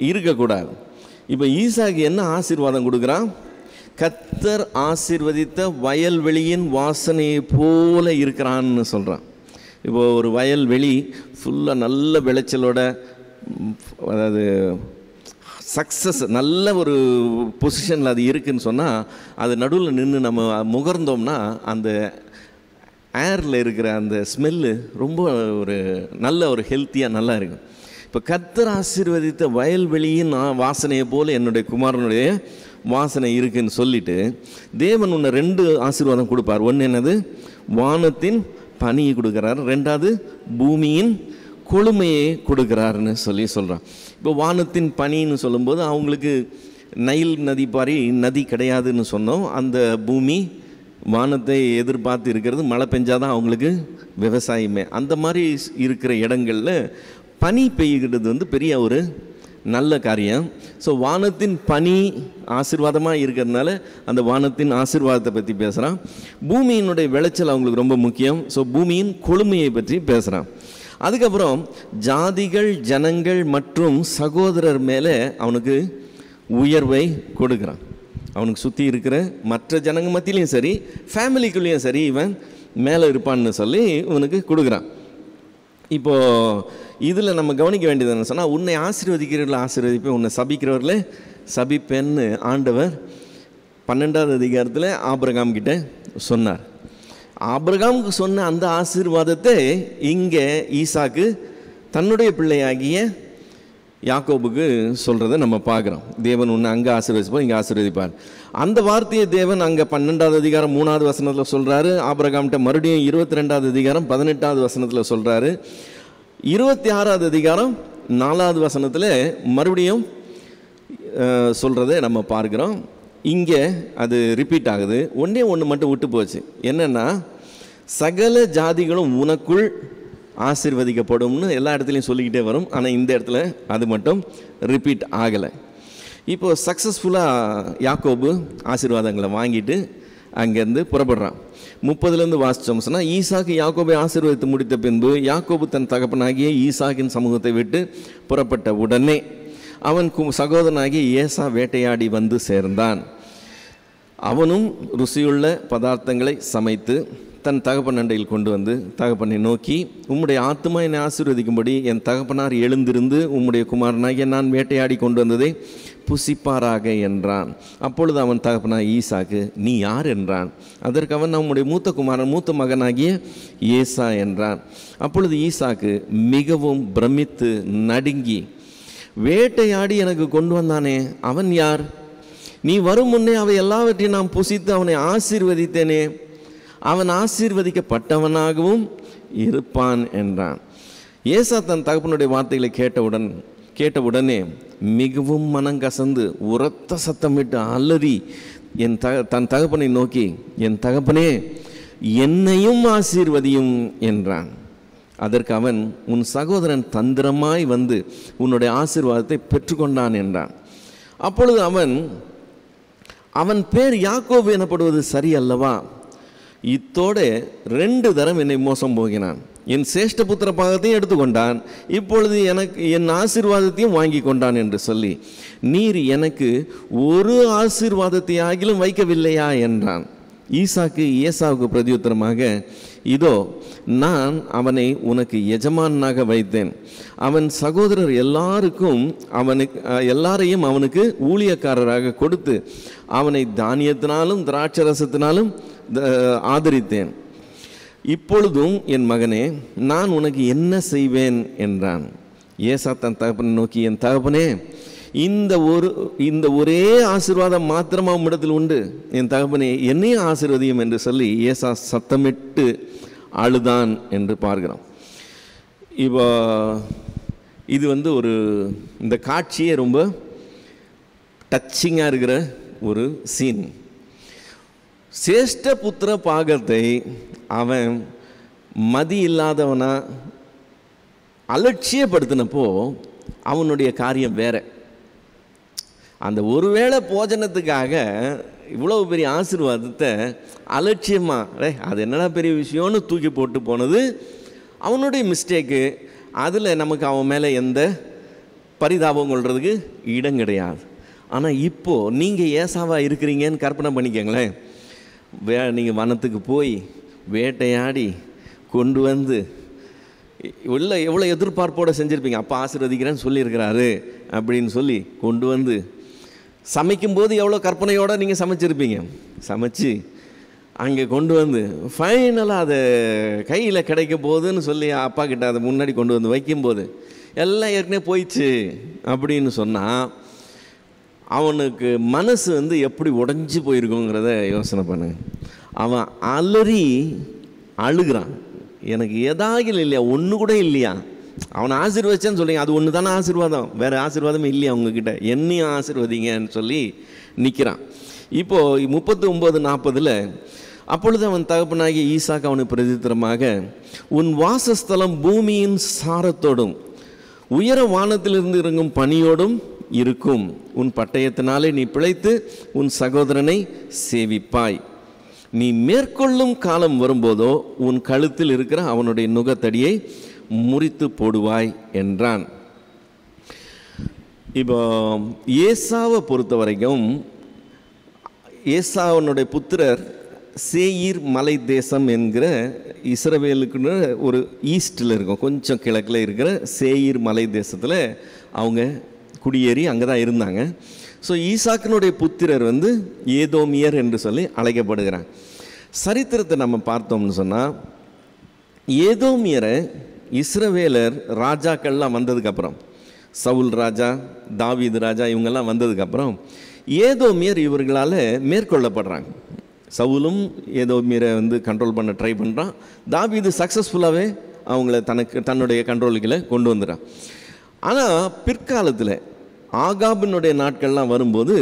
இருக்கக்கூடாது. இப்போ ஈசாக்கு என்ன ஆசீர்வாதம் கொடுக்குறான்? கர்த்தர் ஆசீர்வதித்த வயல்வெளியின் வாசனையை போல இருக்கிறான்னு சொல்கிறான். இப்போது ஒரு வயல்வெளி ஃபுல்லாக நல்ல விளைச்சலோட, அதாவது சக்ஸஸ், நல்ல ஒரு பொசிஷனில் அது இருக்குதுன்னு சொன்னால், அது நடுவில் நின்று நம்ம முகர்ந்தோம்னா அந்த ஏரில் இருக்கிற அந்த ஸ்மெல்லு ரொம்ப ஒரு நல்ல ஒரு ஹெல்த்தியாக நல்லா இருக்கும். இப்போ கர்த்தர் ஆசீர்வதித்த வயல்வெளியின் வாசனையை போல் என்னுடைய குமாரனுடைய வாசனை இருக்குன்னு சொல்லிட்டு தேவன் உன்னை 2 ஆசீர்வாதம் கொடுப்பார். ஒன்று என்னது? வானத்தின் பனியை கொடுக்குறார். 2வது பூமியின் கொழுமையை கொடுக்குறாருன்னு சொல்கிறான். இப்போ வானத்தின் பனின்னு சொல்லும்போது அவங்களுக்கு நைல் நதி பாரி நதி கிடையாதுன்னு சொன்னோம். அந்த பூமி வானத்தை எதிர்பார்த்து இருக்கிறது, மழை பெஞ்சாதான் அவங்களுக்கு விவசாயமே. அந்த மாதிரி இருக்கிற இடங்களில் பனி பெய்கிறது பெரிய ஒரு நல்ல காரியம். ஸோ வானத்தின் பனி ஆசீர்வாதமாக இருக்கிறதுனால அந்த வானத்தின் ஆசீர்வாதத்தை பற்றி பேசுகிறான். பூமியினுடைய விளைச்சல் அவங்களுக்கு ரொம்ப முக்கியம். ஸோ பூமியின் கொழுமையை பற்றி பேசுகிறான். அதுக்கப்புறம் ஜாதிகள், ஜனங்கள் மற்றும் சகோதரர் மேலே அவனுக்கு உயர்வை கொடுக்குறான். அவனுக்கு சுற்றி இருக்கிற மற்ற ஜனங்க மத்தியிலையும் சரி, ஃபேமிலிக்குள்ளேயும் சரி, இவன் மேலே இருப்பான்னு சொல்லி இவனுக்கு கொடுக்குறான். இப்போது இதில் நம்ம கவனிக்க வேண்டியது என்ன சொன்னால், உன்னை ஆசீர்வதிக்கிறவர்களை ஆசீர்வதிப்பேன், உன்னை சபிக்கிறவர்களே சபிப்பேன்னு ஆண்டவர் 12வது அதிகாரத்தில் ஆபிரகாம் கிட்ட சொன்னார். ஆபிரகாமுக்கு சொன்ன அந்த ஆசீர்வாதத்தை இங்கே ஈசாக்கு தன்னுடைய பிள்ளையாகிய யாக்கோபுக்கு சொல்கிறத நம்ம பார்க்குறோம். தேவன் உன்னை அங்கே ஆசீர்வதிப்பார், இங்கே ஆசீர்வதிப்பார். அந்த வார்த்தையை தேவன் அங்கே 12வது அதிகாரம் 3வது வசனத்தில் சொல்கிறாரு. ஆபிரகாம்கிட்ட மறுபடியும் 22வது அதிகாரம் 18வது வசனத்தில் சொல்கிறாரு. 26வது அதிகாரம் 4வது வசனத்தில் மறுபடியும் சொல்கிறத நம்ம பார்க்குறோம். இங்கே அது ரிப்பீட் ஆகுது. ஒன்று மட்டும் விட்டு போச்சு. என்னென்னா, சகல ஜாதிகளும் உனக்குள் ஆசீர்வதிக்கப்படும்னு எல்லா இடத்துலையும் சொல்லிக்கிட்டே வரும். ஆனால் இந்த இடத்துல அது மட்டும் ரிப்பீட் ஆகலை. இப்போது சக்ஸஸ்ஃபுல்லாக யாக்கோபு ஆசீர்வாதங்களை வாங்கிட்டு அங்கேருந்து புறப்படுறான். 30லேருந்து வாசித்தோம் சொன்னால், ஈசாக்கு யாக்கோபை ஆசீர்வதித்து முடித்த பின்பு யாக்கோபு தன் தகப்பனாகிய ஈசாக்கின் சமூகத்தை விட்டு புறப்பட்ட உடனே அவன் சகோதரனாகிய ஏசா வேட்டையாடி வந்து சேர்ந்தான். அவனும் ருசியுள்ள பதார்த்தங்களை சமைத்து தன் தகப்பன் அண்டையில் கொண்டு வந்து தகப்பனை நோக்கி, உம்முடைய ஆத்துமா என்னை ஆசீர்வதிக்கும்படி என் தகப்பனார் எழுந்திருந்து உம்முடைய குமாரனாகிய நான் வேட்டையாடி கொண்டு வந்ததை புசிப்பாராக என்றான். அப்பொழுது அவன் தகப்பனார் ஈசாக்கு, நீ யார் என்றான். அதற்கு அவன், நம்முடைய மூத்த மகனாகிய ஏசா என்றான். அப்பொழுது ஈசாக்கு மிகவும் பிரமித்து நடுங்கி, வேட்டையாடி எனக்கு கொண்டு வந்தானே அவன் யார்? நீ வரும் முன்னே அவை எல்லாவற்றையும் நான் புசித்து அவனை ஆசீர்வதித்தேனே, அவன் ஆசீர்வதிக்கப்பட்டவனாகவும் இருப்பான் என்றான். ஏசா தன் தகப்பனுடைய வார்த்தைகளை கேட்டவுடனே மிகவும் மனங்கசந்து உரத்த சத்தமிட்டு அலறி தன் தகப்பனை நோக்கி, என் தகப்பனே, என்னையும் ஆசீர்வதியும் என்றான். அதற்கு அவன், உன் சகோதரன் தந்திரமாய் வந்து உன்னுடைய ஆசீர்வாதத்தை பெற்றுக்கொண்டான் என்றான். அப்பொழுது அவன் பேர் யாக்கோபு எனப்படுவது சரி அல்லவா? இத்தோடு 2 தரம் என்னை மோசம் போகினான். என் சேஷ்ட புத்திர பாகத்தையும் எடுத்துக்கொண்டான், இப்பொழுது எனக்கு என் ஆசீர்வாதத்தையும் வாங்கி கொண்டான் என்று சொல்லி, நீர் எனக்கு ஒரு ஆசீர்வாதத்தை ஆகிலும் வைக்கவில்லையா என்றான். ஈசாக்கு ஏசாவுக்கு பிரதியுத்தரமாக, இதோ நான் அவனை உனக்கு எஜமானாக வைத்தேன், அவன் சகோதரர் எல்லாரையும் அவனுக்கு ஊழியக்காரராக கொடுத்து அவனை தானியத்தினாலும் திராட்சரசத்தினாலும் ஆதரித்தேன். இப்பொழுதும் என் மகனே, நான் உனக்கு என்ன செய்வேன் என்றான். ஏசா தன் தகப்பனை நோக்கி, என் தகப்பனே, இந்த ஒரே ஆசீர்வாதம் மாத்திரமா உம்மிடத்தில் உண்டு, என் தகப்பனே என்னையும் ஆசீர்வதியும் என்று சொல்லி ஏசா சத்தமிட்டு அழுதான் என்று பார்க்கிறோம். இப்போ இது இந்த காட்சியே ரொம்ப டச்சிங்காக இருக்கிற ஒரு சீன். சேஷ்ட புத்திர பாகத்தை அவன் மதி இல்லாதவனா அலட்சியப்படுத்தினப்போ அவனுடைய காரியம் வேற. அந்த ஒருவேளை போஜனத்துக்காக இவ்வளவு பெரிய ஆசீர்வாதத்தை அலட்சியமாக அது என்னடா பெரிய விஷயம்னு தூக்கி போட்டு போனது அவனுடைய மிஸ்டேக்கு. அதில் நமக்கு அவன் மேலே எந்த பரிதாபம் கொள்றதுக்கு இடம் கிடையாது. ஆனால் இப்போது நீங்கள் ஏசாவாக இருக்கிறீங்கன்னு கற்பனை பண்ணிக்கங்களேன். நீங்கள் வனத்துக்கு போய் வேட்டையாடி கொண்டு வந்து எவ்வளோ எதிர்பார்ப்போடு செஞ்சுருப்பீங்க. அப்பா ஆசீர்வதிக்கிறேன்னு சொல்லியிருக்கிறாரு அப்படின்னு சொல்லி கொண்டு வந்து சமைக்கும்போது எவ்வளோ கற்பனையோடு நீங்கள் சமைச்சிருப்பீங்க. சமைச்சு அங்கே கொண்டு வந்து ஃபைனலாக அதை கையில் கிடைக்க போகுதுன்னு சொல்லி அப்பா கிட்ட அதை முன்னாடி கொண்டு வந்து வைக்கும்போது எல்லாம் ஏற்கனவே போயிடுச்சு அப்படின்னு சொன்னால் அவனுக்கு மனசு எப்படி உடைஞ்சி போயிருக்குங்கிறத யோசனை பண்ணுங்க. அவன் அலறி அழுகிறான், எனக்கு ஏதாகிலும் இல்லையா, ஒன்று கூட இல்லையா. அவனை ஆசீர்வதிச்சேன்னு சொல்லிங்க, அது ஒன்று தானே ஆசீர்வாதம், வேறு ஆசீர்வாதமே இல்லையா உங்ககிட்ட, என்னையும் ஆசீர்வதிங்கன்னு சொல்லி நிற்கிறான். இப்போது 39:40 அப்பொழுது அவன் தகப்பனாகி ஈசாக்கு அவனுக்கு பிரதித்திரமாக, உன் வாசஸ்தலம் பூமியின் சாரத்தோடும் உயர வானத்திலிருந்து இறங்கும் பனியோடும் இருக்கும், உன் பட்டயத்தினாலே நீ பிழைத்து உன் சகோதரனை சேவிப்பாய், நீ மேற்கொள்ளும் காலம் வரும்போதோ உன் கழுத்தில் இருக்கிற அவனுடைய நுகத்தடியை முறித்து போடுவாய் என்றான். இப்போ ஏசாவை பொறுத்த வரைக்கும் ஏசாவனுடைய புத்திரர் சேயீர் மலை தேசம் என்கிற இஸ்ரவேலுக்குன்னு ஒரு ஈஸ்டில் இருக்கும், கொஞ்சம் கிழக்கில் இருக்கிற சேயீர் மலை தேசத்தில் அவங்க குடியேறி அங்கே தான் இருந்தாங்க. ஸோ ஈசாக்கினுடைய புத்திரர் ஏதோமியர் என்று சொல்லி அழைக்கப்படுகிறாங்க. சரித்திரத்தை நம்ம பார்த்தோம்னு சொன்னால் ஏதோமியரை இஸ்ரவேலர் ராஜாக்கள்லாம் வந்ததுக்கப்புறம், சவுல் ராஜா, தாவீது ராஜா இவங்கெல்லாம் வந்ததுக்கப்புறம் ஏதோமியர் இவர்களால் மேற்கொள்ளப்படுறாங்க. சவுலும் ஏதோமியரை கண்ட்ரோல் பண்ண ட்ரை பண்ணுறான். தாவீது சக்ஸஸ்ஃபுல்லாகவே அவங்கள தன்னுடைய கண்ட்ரோலுக்குள்ளே கொண்டு வந்துடுறான். ஆனால் பிற்காலத்தில் ஆகாபினுடைய நாட்கள்லாம் வரும்போது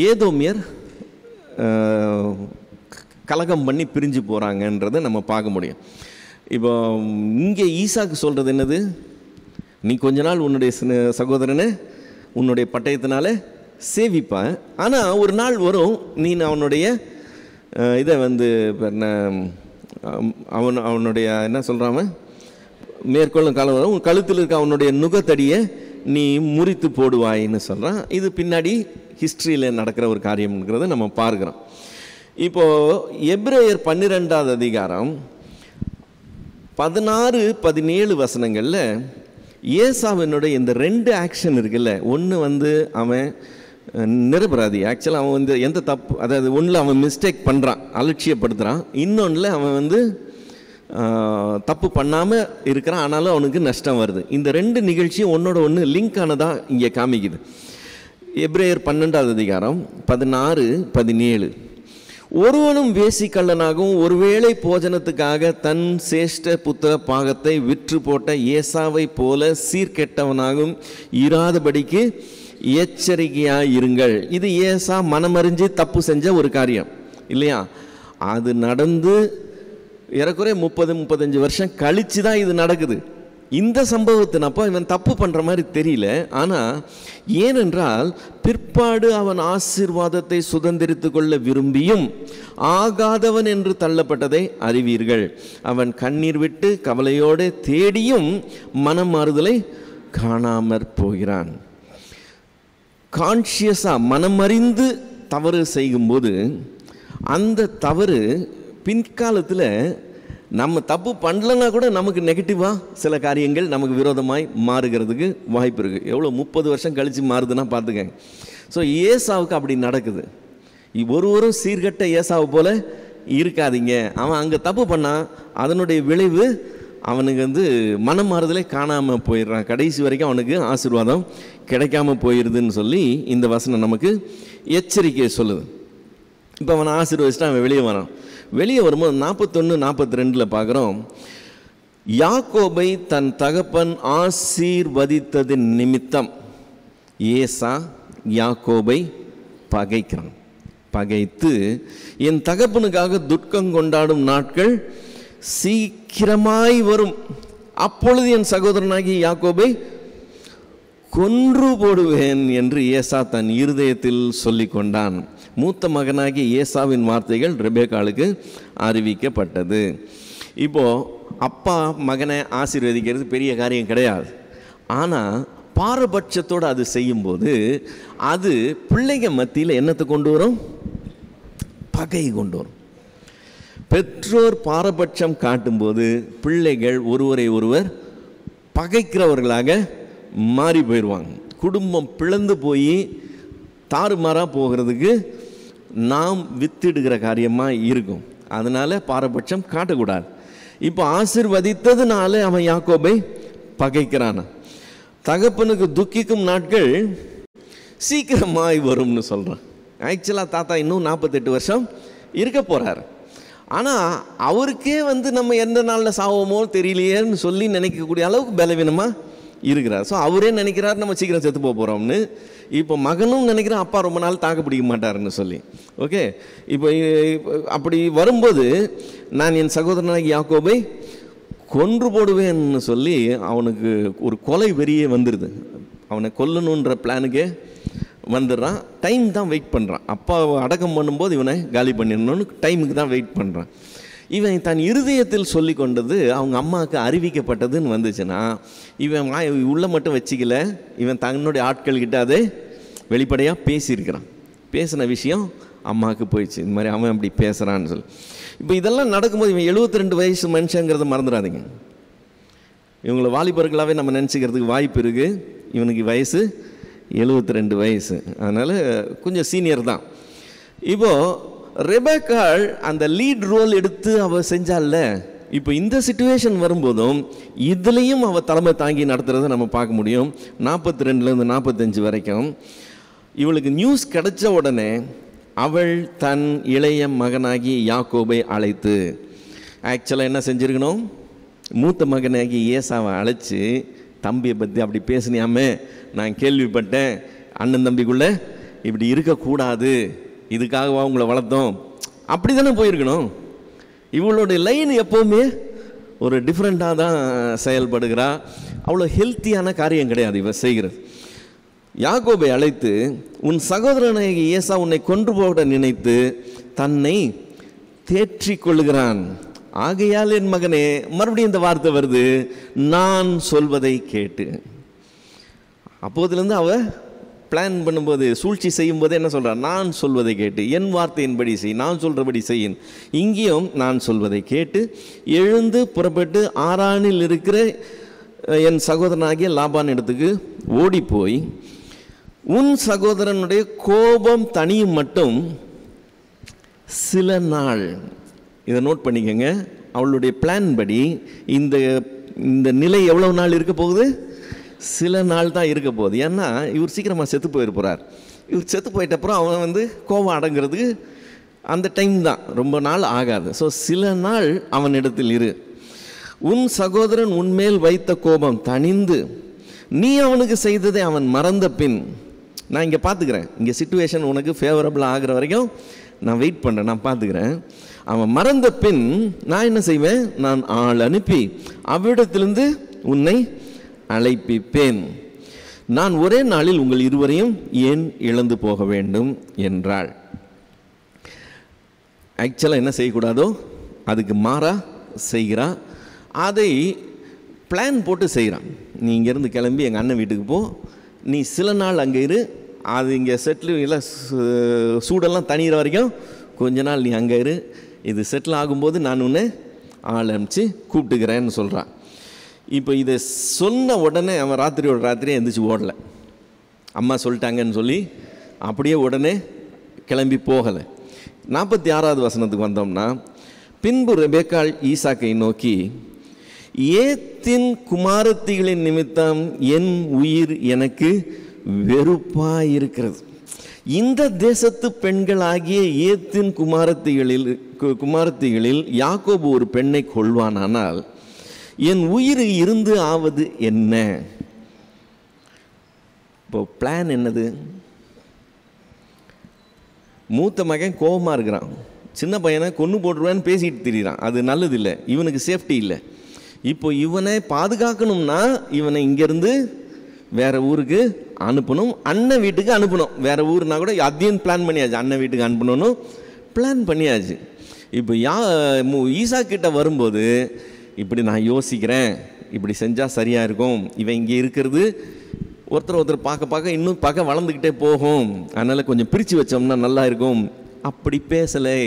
ஏதோமியர் கலகம் பண்ணி பிரிஞ்சு போகிறாங்கன்றதை நம்ம பார்க்க முடியும். இப்போ இங்கே ஈசாக்கு சொல்கிறது என்னது, நீ கொஞ்ச நாள் உன்னுடைய சகோதரனை உன்னுடைய பட்டயத்தினால சேவிப்பான், ஆனால் ஒரு நாள் வரும் நீ அவனுடைய இதை அவனுடைய என்ன சொல்கிறான், மேற்கொள்ளும் காலம் வரும், உன் கழுத்தில் இருக்க அவனுடைய நுகத்தடியை நீ முறித்து போடுவாயின்னு சொல்கிறான். இது பின்னாடி ஹிஸ்ட்ரியில் நடக்கிற ஒரு காரியம்ங்கிறத நம்ம பார்க்குறோம். இப்போது எபிரேயர் 12வது அதிகாரம் 16-17 வசனங்களில் ஏசாவினுடைய இந்த 2 ஆக்ஷன் இருக்குல்ல, ஒன்று அவன் நிரபராதி, ஆக்சுவலாக அவன் எந்த தப்பு, அதாவது ஒன்றில் அவன் மிஸ்டேக் பண்ணுறான், அலட்சியப்படுத்துகிறான், இன்னொன்றில் அவன் தப்பு பண்ணாமல் இருக்கிறான், ஆனாலும் அவனுக்கு நஷ்டம் வருது. இந்த 2 நிகழ்ச்சியும் ஒன்றோட ஒன்று லிங்க் ஆனதாக இங்கே காமிக்குது. எபிரேயர் 12வது அதிகாரம் 16-17, ஒருவனும் வேசிக்கள்ளனாகவும் ஒருவேளை போஜனத்துக்காக தன் சேஷ்ட புத்திர பாகத்தை விற்று போட்ட ஏசாவை போல சீர்கெட்டவனாகவும் இராதபடிக்கு எச்சரிக்கையாக இருங்கள். இது ஏசா மனமறிஞ்சு தப்பு செஞ்ச ஒரு காரியம் இல்லையா? அது நடந்து ஏறக்குறைய 30-35 வருஷம் கழித்து தான் இது நடக்குது. இந்த சம்பவத்தினப்போ இவன் தப்பு பண்ணுற மாதிரி தெரியல. ஆனால் ஏனென்றால் பிற்பாடு அவன் ஆசீர்வாதத்தை சுதந்திரித்து கொள்ள விரும்பியும் ஆகாதவன் என்று தள்ளப்பட்டதை அறிவீர்கள். அவன் கண்ணீர் விட்டு கவலையோடு தேடியும் மனம் மாறுதலை காணாமற் போகிறான். கான்ஷியஸாக மனமறிந்து தவறு செய்யும்போது அந்த தவறு பின்காலத்தில் நம்ம தப்பு பண்ணலன்னா கூட நமக்கு நெகட்டிவாக சில காரியங்கள் நமக்கு விரோதமாய் மாறுகிறதுக்கு வாய்ப்பு இருக்குது. எவ்வளோ 30 வருஷம் கழித்து மாறுதுன்னா பார்த்துக்கங்க. ஸோ ஏசாவுக்கு அப்படி நடக்குது. ஒருவரும் சீர்கட்ட ஏசாவை போல் இருக்காதீங்க. அவன் அங்கே தப்பு பண்ணால் அதனுடைய விளைவு அவனுக்கு மனம் மாறுதலே காணாமல் போயிடுறான். கடைசி வரைக்கும் அவனுக்கு ஆசீர்வாதம் கிடைக்காம போயிடுதுன்னு சொல்லி இந்த வசனம் நமக்கு எச்சரிக்கையை சொல்லுது. இப்போ அவனை ஆசீர்வதிச்சுட்டு அவன் வெளியே வரான். வெளியே வரும்போது 41-42 பார்க்குறோம், யாக்கோபை தன் தகப்பன் ஆசீர்வதித்ததின் நிமித்தம் ஏசா யாக்கோபை பகைக்கிறான். பகைத்து என் தகப்பனுக்காக துக்கம் கொண்டாடும் நாட்கள் சீக்கிரமாய் வரும், அப்பொழுது என் சகோதரனாகி யாக்கோபை கொன்று போடுவேன் என்று ஏசா தன் இருதயத்தில் சொல்லி கொண்டான். மூத்த மகனாகி ஏசாவின் வார்த்தைகள் ரெபேக்காளுக்கு அறிவிக்கப்பட்டது. இப்போது அப்பா மகனை ஆசீர்வதிக்கிறது பெரிய காரியம் கிடையாது. ஆனால் பாரபட்சத்தோடு அது செய்யும்போது அது பிள்ளைங்க மத்தியில் என்னத்தை கொண்டு வரும்? பகை கொண்டு வரும். பெற்றோர் பாரபட்சம் காட்டும்போது பிள்ளைகள் ஒருவரை ஒருவர் பகைக்கிறவர்களாக மாறி போயிடுவாங்க. குடும்பம் பிளந்து போய் தாறுமாறாக போகிறதுக்கு நாம் வித்திடுகிற காரியமாக இருக்கும். அதனால் பாரபட்சம் காட்டக்கூடாது. இப்போ ஆசீர்வதித்ததுனால அவன் யாக்கோபை பகைக்கிறான். தகப்பனுக்கு துக்கிக்கும் நாட்கள் சீக்கிரமாய் வரும்னு சொல்கிறான். ஆக்சுவலாக தாத்தா இன்னும் 48 வருஷம் இருக்க போகிறார். ஆனால் அவருக்கே நம்ம எந்த நாளில் சாவோமோ தெரியலையேன்னு சொல்லி நினைக்கக்கூடிய அளவுக்கு பலவீனமாக இருக்கிறார். ஸோ அவரே நினைக்கிறார் நம்ம சீக்கிரம் செத்து போக போகிறோம்னு. இப்போ மகனும் நினைக்கிறான் அப்பா ரொம்ப நாள் தாக்கு பிடிக்க மாட்டாருன்னு சொல்லி. ஓகே, இப்போ அப்படி வரும்போது நான் என் சகோதரனாகி யாக்கோபை கொன்று போடுவேன்னு சொல்லி அவனுக்கு ஒரு கொலை வெறியே வந்துடுது. அவனை கொல்லணுன்ற பிளானுக்கே வந்துடுறான். டைம் தான் வெயிட் பண்ணுறான். அப்பா அடக்கம் பண்ணும்போது இவனை காலி பண்ணிடணும்னு டைமுக்கு தான் வெயிட் பண்ணுறான். இவன் தன் இருதயத்தில் சொல்லி கொண்டது அவங்க அம்மாவுக்கு அறிவிக்கப்பட்டதுன்னு வந்துச்சுன்னா இவன் உள்ள மட்டும் வச்சுக்கல, இவன் தன்னுடைய ஆட்கள்கிட்ட அதை வெளிப்படையாக பேசியிருக்கிறான். பேசின விஷயம் அம்மாவுக்கு போயிடுச்சு, இந்த மாதிரி அவன் அப்படி பேசுகிறான்னு சொல்லி. இப்போ இதெல்லாம் நடக்கும்போது இவன் 72 வயசு மனுஷங்கிறத மறந்துடாதீங்க. இவங்களை வாலிபர்களாகவே நம்ம நினச்சிக்கிறதுக்கு வாய்ப்பு இருக்குது. இவனுக்கு வயசு 72 வயசு, அதனால் கொஞ்சம் சீனியர் தான். இப்போது ரெபேக்காள் அந்த லீட் ரோல் எடுத்து அவள் செஞ்சால. இப்போ இந்த சிச்சுவேஷன் வரும்போதும் இதுலேயும் அவள் தலைமை தாங்கி நடத்துகிறத நம்ம பார்க்க முடியும். 42லேருந்து 45 வரைக்கும் இவளுக்கு நியூஸ் கிடைச்ச உடனே அவள் தன் இளைய மகனாகி யாக்கோபை அழைத்து, ஆக்சுவலாக என்ன செஞ்சுருக்கணும், மூத்த மகனாகி ஏசாவை அழைச்சி, தம்பியை பற்றி அப்படி பேசினியாமே, நான் கேள்விப்பட்டேன், அண்ணன் தம்பிக்குள்ளே இப்படி இருக்கக்கூடாது, இதுக்காகவா உங்களை வளர்த்தோம், அப்படி தானே போயிருக்கணும். இவளுடைய லைன் எப்போவுமே ஒரு டிஃப்ரெண்ட்டாக தான் செயல்படுகிறா. அவ்வளோ ஹெல்த்தியான காரியம் கிடையாது இவ செய்கிறது. யாக்கோபை அழைத்து, உன் சகோதரனாகிய ஏசா உன்னை கொன்று போட நினைத்து தன்னை தேற்றிக் கொள்ளுகிறான், ஆகையால் என் மகனே, மறுபடியும் இந்த வார்த்தை வருது, நான் சொல்வதை கேட்டு. அப்போதுலேருந்து அவ பிளான் பண்ணும்போது, சூழ்ச்சி செய்யும்போது என்ன சொல்கிறான், நான் சொல்வதை கேட்டு, என் வார்த்தையின்படி செய், நான் சொல்கிறபடி செய்யின். இங்கேயும் நான் சொல்வதை கேட்டு எழுந்து புறப்பட்டு ஆரானில் இருக்கிற என் சகோதரனாகிய லாபான் இடத்துக்கு ஓடிப்போய், உன் சகோதரனுடைய கோபம் தனியும் மட்டும் சில நாள், இதை நோட் பண்ணிக்கோங்க, அவளுடைய பிளான் படி இந்த இந்த நிலை எவ்வளவு நாள் இருக்க போகுது, சில நாள் தான் இருக்க போகுது. ஏன்னா இவர் சீக்கிரமாக செத்து போயிருப்பார். இவர் செத்து போயிட்டப்புறம் அவன் கோபம் அடங்கிறதுக்கு அந்த டைம் தான், ரொம்ப நாள் ஆகாது. ஸோ சில நாள் அவனிடத்தில் இரு. உன் சகோதரன் உன்மேல் வைத்த கோபம் தணிந்து நீ அவனுக்கு செய்ததை அவன் மறந்த பின், நான் இங்கே பார்த்துக்கிறேன், இங்கே சிச்சுவேஷன் உனக்கு ஃபேவரபிளாக ஆகிற வரைக்கும் நான் வெயிட் பண்ணுறேன், நான் பார்த்துக்கிறேன். அவன் மறந்த பின் நான் என்ன செய்வேன், நான் ஆள் அனுப்பி அவ்விடத்திலிருந்து உன்னை அழைப்பிப்பேன். நான் ஒரே நாளில் உங்கள் இருவரையும் ஏன் இழந்து போக வேண்டும் என்றாள். ஆக்சுவலாக என்ன செய்யக்கூடாதோ அதுக்கு மாறா செய்கிறா. அதை பிளான் போட்டு செய்கிறான். நீ இங்கேருந்து கிளம்பி எங்கள் அண்ணன் வீட்டுக்கு போ, நீ சில நாள் அங்கே இரு, அது இங்கே செட்டில் இல்லை, சூடெல்லாம் தனிகிற வரைக்கும் கொஞ்ச நாள் நீ அங்கே இரு, இது செட்டில் ஆகும்போது நான் உன்னை ஆள் அனுப்பிச்சு கூப்பிட்டுக்கிறேன்னு சொல்கிறான். இப்போ இதை சொன்ன உடனே அவன் ராத்திரியோட ராத்திரியே எந்திரிச்சு ஓடலை. அம்மா சொல்லிட்டாங்கன்னு சொல்லி அப்படியே உடனே கிளம்பி போகலை. 46வது வசனத்துக்கு வந்தோம்னா, பின்பு ரெபெக்காள் ஈசாக்கை நோக்கி, ஏத்தின் குமாரத்திகளின் நிமித்தம் என் உயிர் எனக்கு வெறுப்பாயிருக்கிறது. இந்த தேசத்து பெண்களாகிய ஏத்தின் குமாரத்திகளில் யாக்கோபு ஒரு பெண்ணை கொள்வானானால் என் உயிர் இருந்து ஆவது என்ன? இப்போ பிளான் என்னது? மூத்த மகன் கோபமாக இருக்கிறான், சின்ன பையனை கொன்று போட்டுருவான்னு பேசிட்டு திரிகிறான். அது நல்லது இல்லை, இவனுக்கு சேஃப்டி இல்லை. இப்போ இவனை பாதுகாக்கணும்னா இவனை இங்கேருந்து வேறு ஊருக்கு அனுப்பணும், அண்ணன் வீட்டுக்கு அனுப்பணும். வேறு ஊருனா கூட அதையும் பிளான் பண்ணியாச்சு, அண்ணன் வீட்டுக்கு அனுப்பணும்னு பிளான் பண்ணியாச்சு. இப்போ ஈசாக்கிட்ட வரும்போது இப்படி நான் யோசிக்கிறேன், இப்படி செஞ்சால் சரியாக இருக்கும், இவன் இங்கே இருக்கிறது ஒருத்தர் பார்க்க இன்னும் பக்கம் வளர்ந்துக்கிட்டே போகும், அதனால் கொஞ்சம் பிரித்து வச்சோம்னா நல்லா இருக்கும். அப்படி பேசலை.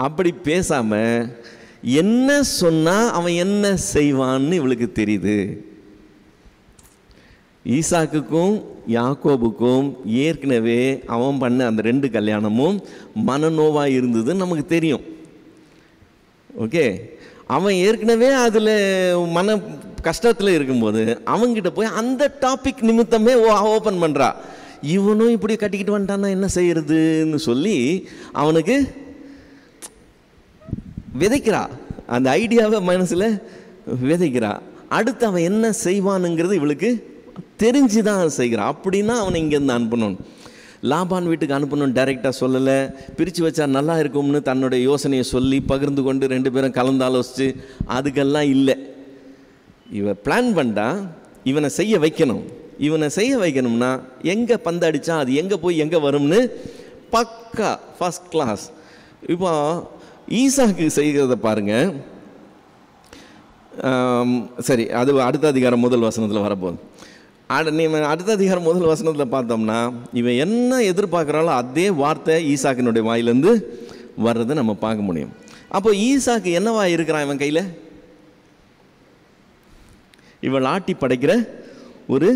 அப்படி பேசாமல் என்ன சொன்னால் அவன் என்ன செய்வான்னு இவளுக்கு தெரியுது. ஈசாக்குக்கும் யாக்கோபுக்கும் ஏற்கனவே அவன் பண்ண அந்த 2 கல்யாணமும் மனநோவாக இருந்ததுன்னு நமக்கு தெரியும். ஓகே, அவன் ஏற்கனவே அதில் மன கஷ்டத்தில் இருக்கும்போது அவங்கிட்ட போய் அந்த டாபிக் நிமித்தமே ஓப்பன் பண்ணுறா. இவனும் இப்படி கட்டிக்கிட்டு வந்துட்டான்னா என்ன செய்யறதுன்னு சொல்லி அவனுக்கு விதைக்கிறா, அந்த ஐடியாவை மனசில் விதைக்கிறா. அடுத்து அவன் என்ன செய்வானுங்கிறது இவளுக்கு தெரிஞ்சு தான் செய்கிறான். அப்படின்னா அவனை இங்கேருந்து அனுப்பணும், லாபான் வீட்டுக்கு அனுப்பணும். டைரெக்டாக சொல்லலை, பிரித்து வச்சா நல்லா இருக்கும்னு தன்னுடைய யோசனையை சொல்லி பகிர்ந்து கொண்டு 2 பேரும் கலந்து ஆலோசித்து அதுக்கெல்லாம் இல்லை. இவன் பிளான் பண்ணிட்டா இவனை செய்ய வைக்கணும். இவனை செய்ய வைக்கணும்னா எங்கே பந்து அடித்தா அது எங்கே போய் எங்கே வரும்னு பக்கா ஃபஸ்ட் கிளாஸ். இப்போ ஈசாக்கு செய்கிறத பாருங்கள். சரி, அது அடுத்த அதிகாரம் 1 வசனத்தில் வரப்போகுது. அடுத்த அதிகாரம் 1 வசனத்தில் பார்த்தோம்னா இவன் என்ன எதிர்பார்க்குறாளோ அதே வார்த்தை ஈசாக்கினுடைய வாயிலேருந்து வர்றதை நம்ம பார்க்க முடியும். அப்போ ஈசாக்கு என்னவா இருக்கிறான் இவன் கையில்? இவள் ஆட்டி படைக்கிற ஒரு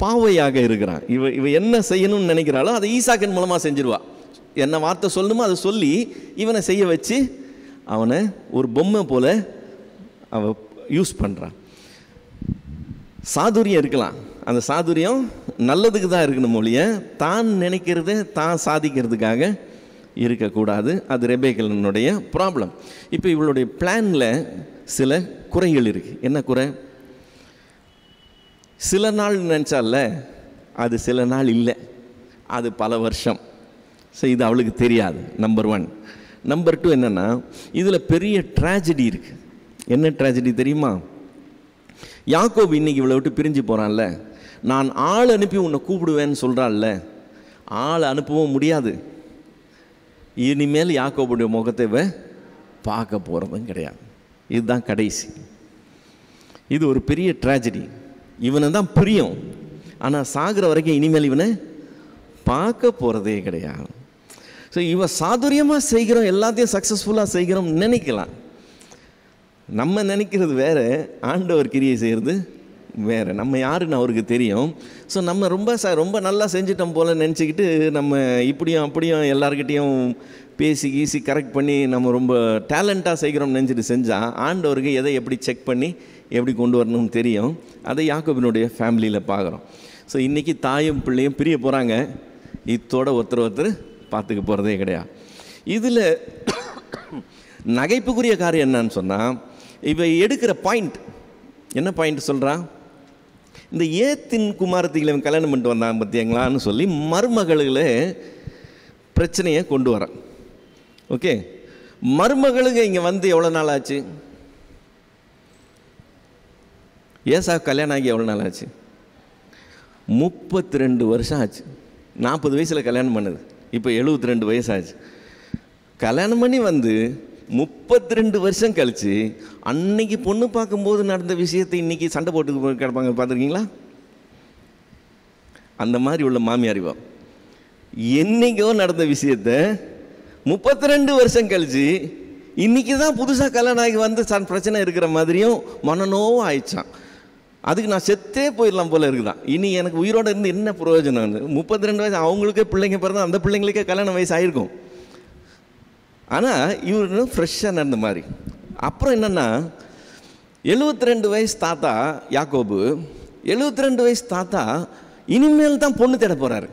பாவையாக இருக்கிறான். இவ என்ன செய்யணும்னு நினைக்கிறாளோ அதை ஈசாக்கின் மூலமாக செஞ்சிருவா. என்ன வார்த்தை சொல்லணுமோ அதை சொல்லி இவனை செய்ய வச்சு அவனை ஒரு பொம்மை போல் அவ யூஸ் பண்ணுறான். சாதுரியம் இருக்கலாம், அந்த சாதுரியம் நல்லதுக்கு தான் இருக்கணும் மொழிய, தான் நினைக்கிறத தான் சாதிக்கிறதுக்காக இருக்கக்கூடாது. அது ரெபெக்காளுடைய ப்ராப்ளம். இப்போ இவளுடைய பிளானில் சில குறைகள் இருக்குது. என்ன குறை? சில நாள் நினச்சால அது சில நாள் இல்லை, அது பல வருஷம். ஸோ இது அவளுக்கு தெரியாது. நம்பர் 1. நம்பர் 2 என்னென்னா, இதில் பெரிய ட்ராஜடி இருக்குது. என்ன ட்ராஜடி தெரியுமா? யாக்கோபு இன்னைக்கு இவளை விட்டு பிரிஞ்சு போகிறான்ல, நான் ஆள் அனுப்பி உன்னை கூப்பிடுவேன்னு சொல்கிறாள்ல, ஆள் அனுப்பவும் முடியாது. இனிமேல் யாக்கோபுடைய முகத்தை பார்க்க போகிறதும் கிடையாது. இதுதான் கடைசி. இது ஒரு பெரிய ட்ராஜடி. இவனை தான் பிரியும், ஆனால் சாகிற வரைக்கும் இனிமேல் இவனை பார்க்க போகிறதே கிடையாது. ஸோ இவன் சாதுரியமாக செய்கிறோம், எல்லாத்தையும் சக்ஸஸ்ஃபுல்லாக செய்கிறோம் நினைக்கலாம். நம்ம நினைக்கிறது வேறு, ஆண்டவர் கிரியை செய்கிறது வேறு. நம்ம யாருன்னு அவருக்கு தெரியும். ஸோ நம்ம ரொம்ப நல்லா செஞ்சிட்டோம் போல் நினச்சிக்கிட்டு நம்ம இப்படியும் அப்படியும் எல்லாருக்கிட்டையும் பேசி கீசி கரெக்ட் பண்ணி நம்ம ரொம்ப டேலண்ட்டாக செய்கிறோம் நினச்சிட்டு செஞ்சால் ஆண்டவருக்கு எதை எப்படி செக் பண்ணி எப்படி கொண்டு வரணும்னு தெரியும். அதை யாக்கோபினுடைய ஃபேமிலியில் பார்க்குறோம். ஸோ இன்றைக்கி தாயும் பிள்ளையும் பிரிய போகிறாங்க, இத்தோட ஒருத்தர் பார்த்துக்க போகிறதே கிடையாது. இதில் நகைப்புக்குரிய காரியம் என்னன்னு சொன்னால், இவ எடுக்கிற பாயிண்ட் என்ன பாயிண்ட் சொல்கிறான்? இந்த ஏத்தின் குமாரத்திகளை கல்யாணம் பண்ணிட்டு வந்தான் பார்த்தியாங்களான்னு சொல்லி மருமகளுகளை பிரச்சனையை கொண்டு வரான். ஓகே, மருமகளுக்கு இங்கே வந்து எவ்வளோ நாள் ஆச்சு? ஏசாவுக்கு கல்யாணம் ஆகி எவ்வளோ நாள் ஆச்சு? 32 வருஷம் ஆச்சு. 40 வயசில் கல்யாணம் பண்ணுது, இப்போ 72 வயசு ஆச்சு. கல்யாணம் பண்ணி வந்து 32 வருஷம் கழித்து அன்னைக்கு பொண்ணு பார்க்கும்போது நடந்த விஷயத்தை இன்றைக்கி சண்டை போட்டு கிடப்பாங்க, பார்த்துருக்கீங்களா? அந்த மாதிரி உள்ள மாமியார் இவா. என்னைக்கோ நடந்த விஷயத்த 32 வருஷம் கழிச்சு இன்றைக்கி தான் புதுசாக கல்யாணம் ஆகி வந்து பிரச்சனை இருக்கிற மாதிரியும் மனநோவும் ஆயிடுச்சான். அதுக்கு நான் செத்தே போயிடலாம் போல இருக்குதான். இனி எனக்கு உயிரோடு இருந்து என்ன பிரயோஜனம்? 32 வயசு அவங்களுக்கே பிள்ளைங்க பிறந்தா அந்த பிள்ளைங்களுக்கே கல்யாணம் வயசு ஆகிருக்கும். ஆனால் இவர் ஃப்ரெஷ்ஷாக நடந்த மாதிரி. அப்புறம் என்னென்னா 72 வயசு தாத்தா யாக்கோபு, 72 வயசு தாத்தா இனிமேல் தான் பொண்ணு தேட போகிறாரு.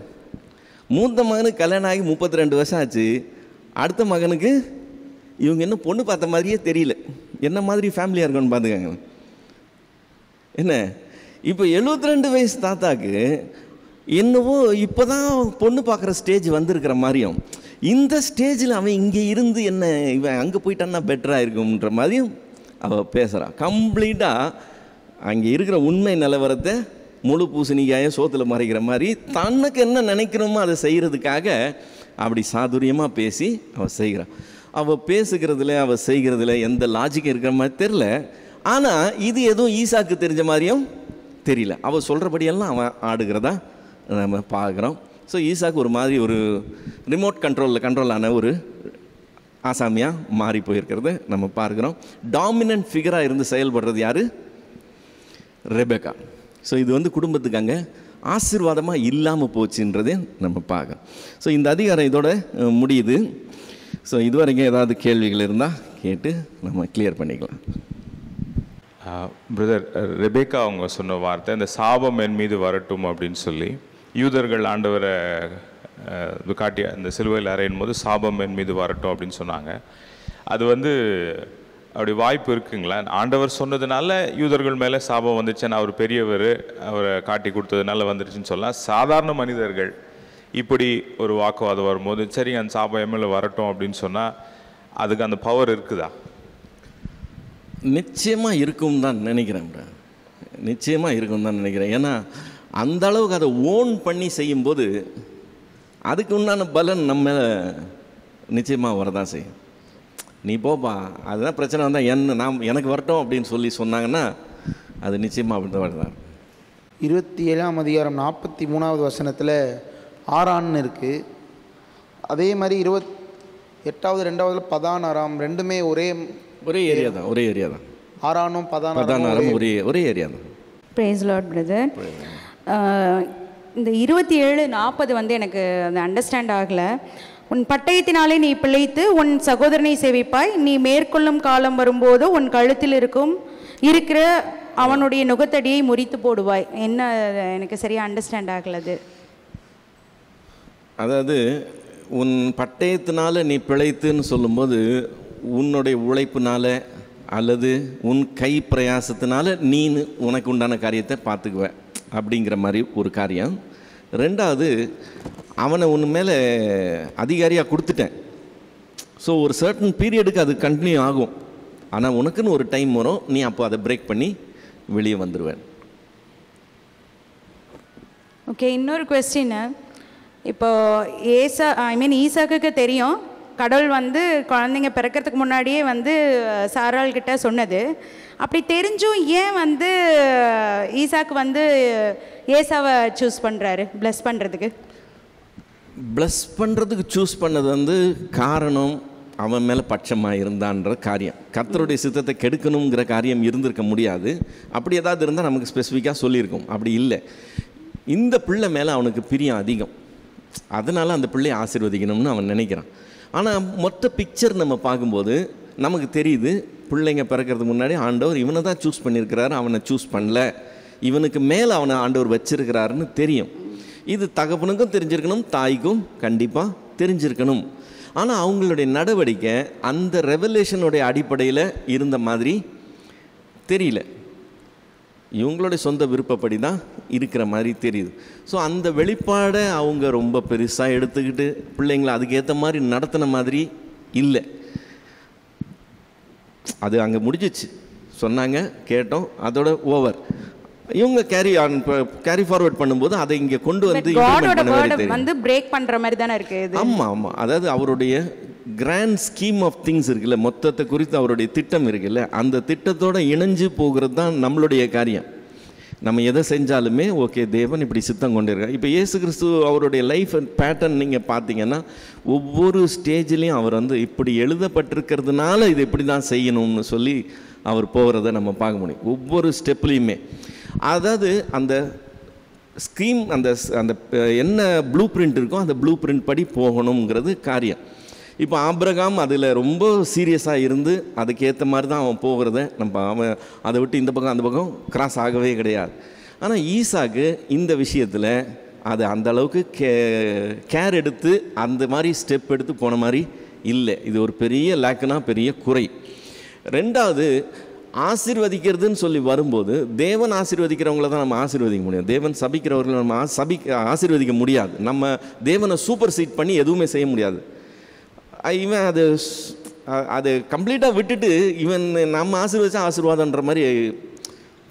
மூத்த மகனுக்கு கல்யாணம் ஆகி 32 வருஷம் ஆச்சு. அடுத்த மகனுக்கு இவங்க இன்னும் பொண்ணு பார்த்த மாதிரியே தெரியல. என்ன மாதிரி ஃபேமிலியாக இருக்குன்னு பார்த்துக்கங்க. என்ன இப்போ 72 வயசு தாத்தாக்கு என்னவோ இப்போ தான் பொண்ணு பார்க்குற ஸ்டேஜ் வந்திருக்கிற மாதிரியும், இந்த ஸ்டேஜில் அவன் இங்கே இருந்து என்ன இவன் அங்கே போயிட்டான்னா பெட்டராக இருக்கும்ன்ற மாதிரியும் அவள் பேசுகிறான். கம்ப்ளீட்டாக அங்கே இருக்கிற உண்மை நிலவரத்தை முழு பூசணிக்காயை சோத்தில் மறைக்கிற மாதிரி தனக்கு என்ன நினைக்கணுமோ அதை செய்கிறதுக்காக அப்படி சாதுரியமாக பேசி அவள் செய்கிறான். அவள் பேசுகிறதுல அவள் செய்கிறதுல எந்த லாஜிக்கும் இருக்கிற மாதிரி தெரில. ஆனால் இது எதுவும் ஈசாக்கு தெரிஞ்ச மாதிரியும் தெரியல. அவள் சொல்கிறபடியெல்லாம் அவன் ஆடுகிறதா நம்ம பார்க்குறோம். ஸோ ஈசாக்கு ஒரு மாதிரி ஒரு ரிமோட் கண்ட்ரோலான ஒரு ஆசாமியாக மாறி போயிருக்கிறத நம்ம பார்க்குறோம். டாமினன்ட் ஃபிகராக இருந்து செயல்படுறது யார்? ரெபெக்கா. ஸோ இது வந்து குடும்பத்துக்கு அங்கே ஆசீர்வாதமாக இல்லாமல் போச்சுன்றதே நம்ம பார்க்குறோம். ஸோ இந்த அதிகாரம் இதோட முடியுது. ஸோ இதுவரைக்கும் ஏதாவது கேள்விகள் இருந்தால் கேட்டு நம்ம கிளியர் பண்ணிக்கலாம்.
பிரதர், ரெபேக்கா அவங்க சொன்ன வார்த்தை, இந்த சாபம் என் மீது வரட்டும் அப்படின்னு சொல்லி யூதர்கள் ஆண்டவரை காட்டி அந்த சிலுவையில் அறையும் போது சாபம் என் மீது வரட்டும் அப்படின்னு சொன்னாங்க. அது வந்து அப்படி வாய்ப்பு இருக்குங்களா? ஆண்டவர் சொன்னதுனால யூதர்கள் மேலே சாபம் வந்துச்சுன்னா அவர் பெரியவர், அவரை காட்டி கொடுத்ததுனால வந்துருச்சுன்னு சொல்லலாம். சாதாரண மனிதர்கள் இப்படி ஒரு வாக்குவாதம் வரும்போது சரி அந்த சாபம் என் மேலே வரட்டும் அப்படின்னு சொன்னால் அதுக்கு அந்த பவர் இருக்குதா?
நிச்சயமாக இருக்கும் தான் நினைக்கிறேன். நிச்சயமாக இருக்கும் தான் நினைக்கிறேன். ஏன்னா அந்த அளவுக்கு அதை ஓன் பண்ணி செய்யும்போது அதுக்கு உண்டான பலன் நம்ம நிச்சயமாக வரதான் செய்யும். நீ போப்பா, அதுதான் பிரச்சனை வந்தால் எனக்கு வரட்டும் அப்படின்னு சொல்லி சொன்னாங்கன்னா அது நிச்சயமாக அப்படி தான் வருதான்.
27ஆம் அதிகாரம் 43வது வசனத்தில் ஆரான்னு இருக்குது. அதே மாதிரி 28வது 2வது பதான் ஆராம் ரெண்டுமே ஒரே
ஏரியா தான்.
ஆரானும்
பதானாரம் ஒரே ஏரியா தான்.
பிரைஸ் லார்ட் பிரதர். இந்த 27-40 வந்து எனக்கு அந்த அண்டர்ஸ்டாண்ட் ஆகலை. உன் பட்டயத்தினாலே நீ பிழைத்து உன் சகோதரனை சேவிப்பாய், நீ மேற்கொள்ளும் காலம் வரும்போது உன் கழுத்தில் இருக்கிற அவனுடைய நுகத்தடியை முறித்து போடுவாய். என்ன எனக்கு சரியாக அண்டர்ஸ்டாண்ட் ஆகலது.
அதாவது உன் பட்டயத்தினால நீ பிழைத்துன்னு சொல்லும்போது உன்னுடைய உழைப்புனால அல்லது உன் கை பிரயாசத்தினால நீ உனக்கு உண்டான காரியத்தை பார்த்துக்குவ அப்படிங்கிற மாதிரி ஒரு காரியம். ரெண்டாவது, அவனை உன் மேலே அதிகாரியாக கொடுத்துட்டேன். ஸோ ஒரு சர்டன் பீரியடுக்கு அது கண்டினியூ ஆகும். ஆனால் உனக்குன்னு ஒரு டைம் வரும், நீ அப்போ அதை பிரேக் பண்ணி வெளியே வந்துடுவேன்.
ஓகே, இன்னொரு கொஸ்டின். இப்போ ஈசாக்குக்கு தெரியும் கடவுள் வந்து குழந்தைங்க பிறக்கிறதுக்கு முன்னாடியே வந்து சாராள் கிட்ட சொன்னது. அப்படி தெரிஞ்சும் ஏன் வந்து ஈசாக்கு வந்து ஏசாவை சூஸ் பண்ணுறாரு ப்ளஸ் பண்ணுறதுக்கு சூஸ் பண்ணது வந்து காரணம் அவன் மேலே பட்சமாக இருந்தான்ற காரியம். கர்த்தருடைய சித்தத்தை கெடுக்கணுங்கிற காரியம் இருந்திருக்க முடியாது. அப்படி ஏதாவது இருந்தால் நமக்கு ஸ்பெசிஃபிக்காக சொல்லியிருக்கோம். அப்படி இல்லை, இந்த பிள்ளை மேலே அவனுக்கு பிரியம் அதிகம், அதனால் அந்த பிள்ளையை ஆசீர்வதிக்கணும்னு அவன் நினைக்கிறான். ஆனால் மொத்த பிக்சர் நம்ம பார்க்கும்போது நமக்கு தெரியுது, பிள்ளைங்க பிறக்கிறதுக்கு முன்னாடி ஆண்டவர் இவனை தான் சூஸ் பண்ணியிருக்கிறாரு, அவனை சூஸ் பண்ணல, இவனுக்கு மேலே அவனை ஆண்டவர் வச்சிருக்கிறாருன்னு தெரியும். இது தகப்பனுக்கும் தெரிஞ்சிருக்கணும், தாய்க்கும் கண்டிப்பாக தெரிஞ்சிருக்கணும். ஆனால் அவங்களுடைய நடவடிக்கை அந்த ரெவலேஷனுடைய அடிப்படையில் இருந்த மாதிரி தெரியல. இவங்களுடைய சொந்த விருப்பப்படி தான் இருக்கிற மாதிரி தெரியுது. ஸோ அந்த வெளிப்பாடை அவங்க ரொம்ப பெருசாக எடுத்துக்கிட்டு பிள்ளைங்களை அதுக்கேற்ற மாதிரி நடத்தின மாதிரி இல்லை. அது அங்கே முடிஞ்சிச்சு. ஸோ
சொன்னாங்க, கேட்டோம், அதோட ஓவர். இவங்க கேரி ஃபார்வர்ட் பண்ணும்போது அதை இங்கே கொண்டு வந்து
வந்து பிரேக் பண்ணுற மாதிரி தானே இருக்கு.
ஆமாம் ஆமாம், அதாவது அவருடைய கிராண்ட் ஸ்கீம் ஆஃப் திங்ஸ் இருக்குல்ல, மொத்தத்தை குறித்து அவருடைய திட்டம் இருக்குல்ல, அந்த திட்டத்தோடு இணைஞ்சு போகிறது தான் நம்மளுடைய காரியம். நம்ம எதை செஞ்சாலுமே ஓகே தேவன் இப்படி சித்தம் கொண்டிருக்கார். இப்போ இயேசு கிறிஸ்து அவருடைய லைஃப் பேட்டர்ன் நீங்கள் பார்த்தீங்கன்னா ஒவ்வொரு ஸ்டேஜ்லேயும் அவர் வந்து இப்படி எழுதப்பட்டிருக்கிறதுனால இது இப்படி தான் செய்யணும்னு சொல்லி அவர் போகிறத நம்ம பார்க்க முடியும் ஒவ்வொரு ஸ்டெப்லேயுமே. அதாவது அந்த ஸ்கீம் அந்த அந்த என்ன ப்ளூ பிரிண்ட் இருக்கோ அந்த ப்ளூ பிரிண்ட் படி போகணுங்கிறது காரியம். இப்போ ஆபிரகாம் அதில் ரொம்ப சீரியஸாக இருந்து அதுக்கேற்ற மாதிரி தான் அவன் போகிறத அவன் அதை விட்டு இந்த பக்கம் அந்த பக்கம் கிராஸ் ஆகவே கிடையாது. ஆனால் ஈசாக்கு இந்த விஷயத்தில் அது அந்த அளவுக்கு கேர் எடுத்து அந்த மாதிரி ஸ்டெப் எடுத்து போன மாதிரி இல்லை. இது ஒரு பெரிய லேக்குனா பெரிய குறை. ரெண்டாவது, ஆசீர்வதிக்கிறதுன்னு சொல்லி வரும்போது தேவன் ஆசீர்வதிக்கிறவங்கள தான் நம்ம ஆசீர்வதிக்க முடியும். தேவன் சபிக்கிறவர்களை நம்ம ஆசீர்வதிக்க முடியாது. நம்ம தேவனை சூப்பர் சீட் பண்ணி எதுவுமே செய்ய முடியாது. இவன் அது கம்ப்ளீட்டாக விட்டுட்டு இவன் நம்ம ஆசீர்வதிச்சா ஆசீர்வாதன்ற மாதிரி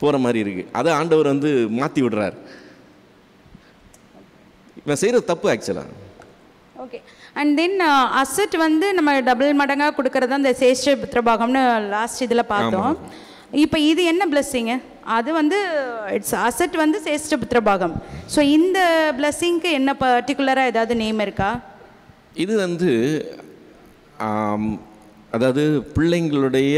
போகிற மாதிரி இருக்குது. அதை ஆண்டவர் வந்து மாற்றி விடுறார். இவன் செய்கிற தப்பு ஆக்சுவலாக.
ஓகே. அண்ட் தென் அசட் வந்து நம்ம டபுள் மடங்காக கொடுக்கறது அந்த சேஷ்ட புத்திரபாகம்னு லாஸ்ட் இதில் பார்த்தோம். இப்போ இது என்ன பிளஸ்ஸிங்கு? அது வந்து இட்ஸ் அசட் வந்து சேஷ்ட புத்திரபாகம். ஸோ இந்த பிளஸ்ஸிங்க்கு என்ன பர்டிகுலராக ஏதாவது நேம் இருக்கா?
இது வந்து அதாவது பிள்ளைங்களுடைய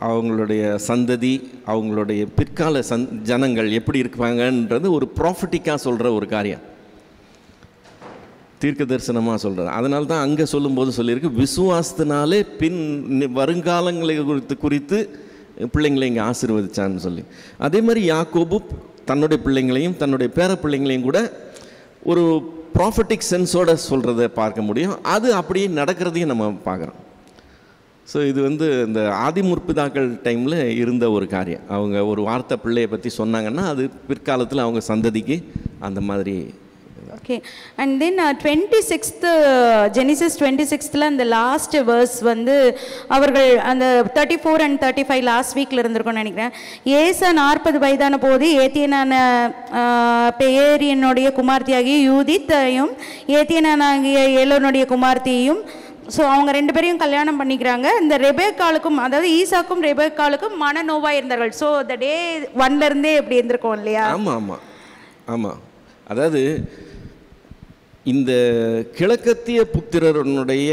அவங்களுடைய சந்ததி அவங்களுடைய பிற்கால ஜனங்கள் எப்படி இருப்பாங்கன்றது ஒரு ப்ராஃபிட்டிக்காக சொல்கிற ஒரு காரியம், தீர்க்க தரிசனமாக சொல்கிறது. அதனால தான் அங்கே சொல்லும்போது சொல்லியிருக்கு, விசுவாசத்தினாலே பின் வருங்காலங்களை குறித்து பிள்ளைங்களை இங்கே ஆசீர்வதிச்சான்னு சொல்லி. அதே மாதிரி யாக்கோபு தன்னுடைய பிள்ளைங்களையும் தன்னுடைய பேர பிள்ளைங்களையும் கூட ஒரு ப்ராஃபிட்டிக் சென்ஸோடு சொல்கிறத பார்க்க முடியும். அது அப்படியே நடக்கிறதையும் நம்ம பார்க்குறோம். ஸோ இது வந்து இந்த ஆதிமுற்பிதாக்கள் டைமில் இருந்த ஒரு காரியம். அவங்க ஒரு வார்த்தை பிள்ளையை பற்றி சொன்னாங்கன்னா அது பிற்காலத்தில் அவங்க சந்ததிக்கு அந்த மாதிரி.
Okay. And then 26th Genesis 26th அந்த லாஸ்ட் வேர்ஸ் வந்து அவர்கள் அந்த 34 and 35 லாஸ்ட் வீக்கில் இருந்திருக்கும்னு நினைக்கிறேன். ஏசா 40 வயதான போது ஏத்தியனான பெயரியனுடைய குமார்த்தியாகிய யூதித்தையும் ஏத்தியனாகிய ஏலோனுடைய குமார்த்தியையும், ஸோ அவங்க 2 பேரையும் கல்யாணம் பண்ணிக்கிறாங்க. இந்த ரெபேக்காளுக்கும் அதாவது ஈசாக்கும் ரெபேக்காளுக்கும் மன நோவாக இருந்தார்கள். ஸோ த டே 1லேருந்தே எப்படி இருந்திருக்கோம் இல்லையா?
ஆமாம் ஆமாம் ஆமாம். அதாவது இந்த கிழக்கத்திய புத்திரனுடைய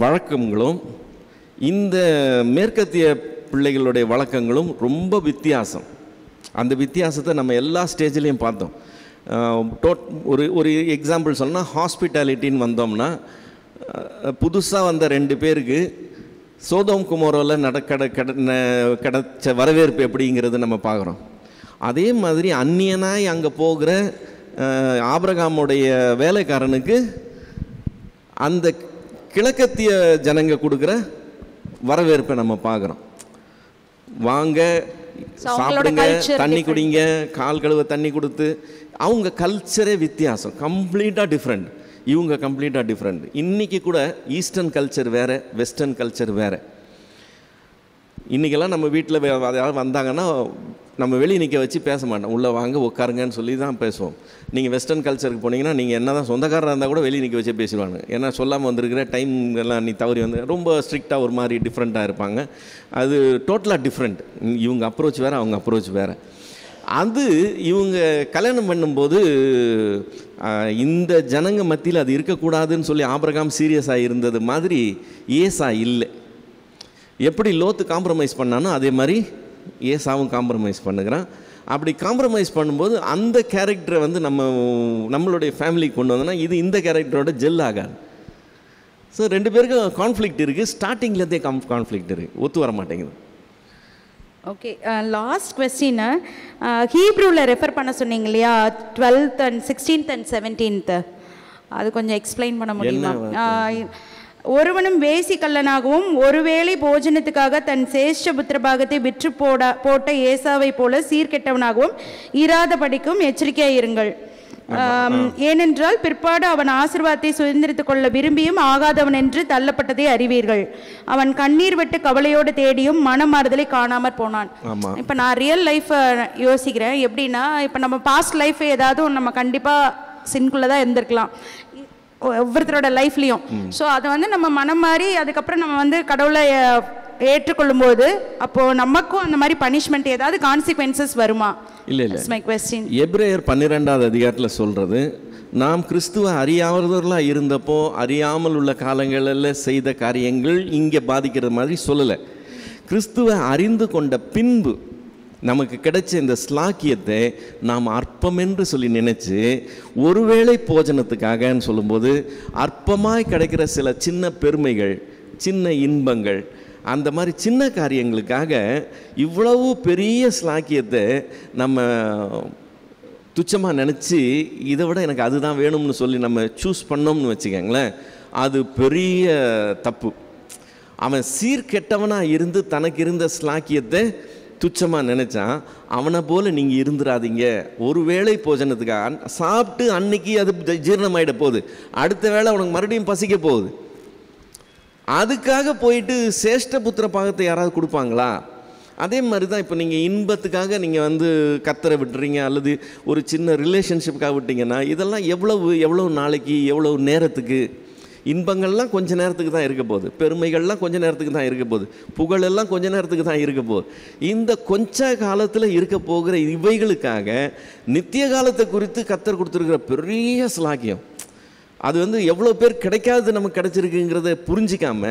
வழக்கங்களும் இந்த மேற்கத்திய பிள்ளைகளுடைய வழக்கங்களும் ரொம்ப வித்தியாசம். அந்த வித்தியாசத்தை நம்ம எல்லா ஸ்டேஜ்லேயும் பார்த்தோம். ஒரு எக்ஸாம்பிள் சொன்னால் ஹாஸ்பிட்டாலிட்டின்னு வந்தோம்னா புதுசாக வந்த 2 பேருக்கு சோதோம் குமோரோவில் கிடைச்ச வரவேற்பு எப்படிங்கிறது நம்ம பார்க்குறோம். அதே மாதிரி அந்நியனாய் அங்கே போகிற ஆபிரகாமுடைய வேலைக்காரனுக்கு அந்த கிழக்கத்திய ஜனங்க கொடுக்குற வரவேற்பை நம்ம பார்க்குறோம். வாங்க சாப்பிடுங்க, தண்ணி குடிங்க, கால் கழுவ தண்ணி கொடுத்து, அவங்க கல்ச்சரே வித்தியாசம், கம்ப்ளீட்டாக டிஃப்ரெண்ட். இவங்க கம்ப்ளீட்டாக டிஃப்ரெண்ட். இன்றைக்கி கூட ஈஸ்டர்ன் கல்ச்சர் வேறு, வெஸ்டர்ன் கல்ச்சர் வேறு. இன்றைக்கெல்லாம் நம்ம வீட்டில் யாராவது வந்தாங்கன்னா நம்ம வெளியே நிற்க வச்சு பேச மாட்டோம், உள்ளே வாங்க உட்காருங்கன்னு சொல்லி தான் பேசுவோம். நீங்கள் வெஸ்டர்ன் கல்ச்சருக்கு போனீங்கன்னா நீங்கள் என்ன தான் சொந்தக்காரராக இருந்தால் கூட வெளியே நிற்க வச்சே பேசிடுவாங்க. ஏன்னா சொல்லாமல் வந்திருக்கிற டைம் எல்லாம் நீ தவறி வந்து ரொம்ப ஸ்ட்ரிக்டாக ஒரு மாதிரி டிஃப்ரெண்ட்டாக இருப்பாங்க. அது டோட்டலாக டிஃப்ரெண்ட். இவங்க அப்ரோச் வேறு, அவங்க அப்ரோச் வேறு. அது இவங்க கல்யாணம் பண்ணும்போது இந்த ஜனங்க மத்தியில் அது இருக்கக்கூடாதுன்னு சொல்லி ஆபிரகாம் சீரியஸாக இருந்தது மாதிரி ஏசா இல்லை. எப்படி லோத்து காம்ப்ரமைஸ் பண்ணானோ அதே மாதிரி ஏசாவும் காம்ப்ரமைஸ் பண்ணுகிறான். அப்படி காம்ப்ரமைஸ் பண்ணும்போது அந்த கேரக்டரை வந்து நம்மளுடைய ஃபேமிலிக்கு கொண்டு வந்தோன்னா இது இந்த கேரக்டரோட ஜெல் ஆகாது. ஸோ 2 பேருக்கும் கான்ஃப்ளிக்ட் இருக்குது. ஸ்டார்டிங்லேருந்தே கான்ஃப்ளிக்ட் இருக்குது, ஒத்து வர மாட்டேங்குது.
ஓகே. லாஸ்ட் கொஸ்டின், ஹீப்ரூவில் ரெஃபர் பண்ண சொன்னீங்க இல்லையா, 12th and 16th and 17th, அது கொஞ்சம் எக்ஸ்பிளைன் பண்ண முடியுமா? ஒருவனும் வேசி கள்ளனாகவும் ஒருவேளை போஜனத்துக்காக தன் சேஷ்ட புத்திரபாகத்தை விற்று போட்ட ஏசாவை போல சீர்கெட்டவனாகவும் இராதபடிக்கும் எச்சரிக்கையாக இருங்கள். ஏனென்றால் பிற்பாடு அவன் ஆசீர்வாதத்தை சுதந்திரித்துக் கொள்ள விரும்பியும் ஆகாதவன் என்று தள்ளப்பட்டதை அறிவீர்கள். அவன் கண்ணீர் விட்டு கவலையோடு தேடியும் மனமாறுதலை காணாமற் போனான். இப்போ நான் ரியல் லைஃப் யோசிக்கிறேன். எப்படின்னா, இப்போ நம்ம பாஸ்ட் லைஃப் ஏதாவது நம்ம கண்டிப்பாக சின்குள்ளே தான் இருந்திருக்கலாம் ஒவ்வொருத்தரோட லைஃப்லேயும். ஸோ அதை வந்து நம்ம மனம் மாறி அதுக்கப்புறம் நம்ம வந்து கடவுளை ஏற்றுக்கொள்ளும் போது அப்போது நமக்கும் அந்த மாதிரி பனிஷ்மெண்ட் ஏதாவது கான்சிக்வன்சஸ் வருமா?
இல்லை இல்லை, மை கொஸ்டின். எபிரேயர் 12வது அதிகாரத்தில் சொல்கிறது, நாம் கிறிஸ்துவ அறியாதவர்களாக இருந்தப்போ அறியாமல் உள்ள காலங்களில் செய்த காரியங்கள் இங்கே பாதிக்கிற மாதிரி சொல்லலை. கிறிஸ்துவை அறிந்து கொண்ட பின்பு நமக்கு கிடைச்ச இந்த ஸ்லாக்கியத்தை நாம் அற்பம் என்று சொல்லி நினைச்சு ஒருவேளை போஜனத்துக்காகன்னு சொல்லும்போது அற்பமாய் கிடைக்கிற சில சின்ன பெருமைகள், சின்ன இன்பங்கள், அந்த மாதிரி சின்ன காரியங்களுக்காக இவ்வளவு பெரிய ஸ்லாக்கியத்தை நம்ம துச்சமாக நினச்சி இதை விட எனக்கு அதுதான் வேணும்னு சொல்லி நம்ம சூஸ் பண்ணோம்னு வச்சுக்கோங்களேன், அது பெரிய தப்பு. அவன் சீர்கெட்டவனாக இருந்து தனக்கு இருந்த ஸ்லாக்கியத்தை துச்சமாக நினச்சான். அவனை போல் நீங்கள் இருந்துடாதீங்க. ஒரு வேளை போஜனத்துக்காக சாப்பிட்டு அன்னைக்கு அது ஜீரணமாயிட போகுது, அடுத்த வேளை அவனுக்கு மறுபடியும் பசிக்க போகுது. அதுக்காக போயிட்டு சேஷ்ட புத்திர பாகத்தை யாராவது கொடுப்பாங்களா? அதே மாதிரி தான் இப்போ நீங்கள் இன்பத்துக்காக நீங்கள் வந்து கத்தரை விட்டுறீங்க அல்லது ஒரு சின்ன ரிலேஷன்ஷிப்புக்காக விட்டீங்கன்னா இதெல்லாம் எவ்வளவு நாளைக்கு, எவ்வளவு நேரத்துக்கு? இன்பங்கள்லாம் கொஞ்ச நேரத்துக்கு தான் இருக்க போகுது, பெருமைகள்லாம் கொஞ்ச நேரத்துக்கு தான் இருக்க போகுது, புகழெல்லாம் கொஞ்ச நேரத்துக்கு தான் இருக்க போகுது. இந்த கொஞ்ச காலத்தில் இருக்க போகிற இவைகளுக்காக நித்திய காலத்தை குறித்து கத்தர் கொடுத்துருக்கிற பெரிய ஸ்லாக்கியம், அது வந்து எவ்வளோ பேர் கிடைக்காது நமக்கு கிடைச்சிருக்குங்கிறத புரிஞ்சிக்காம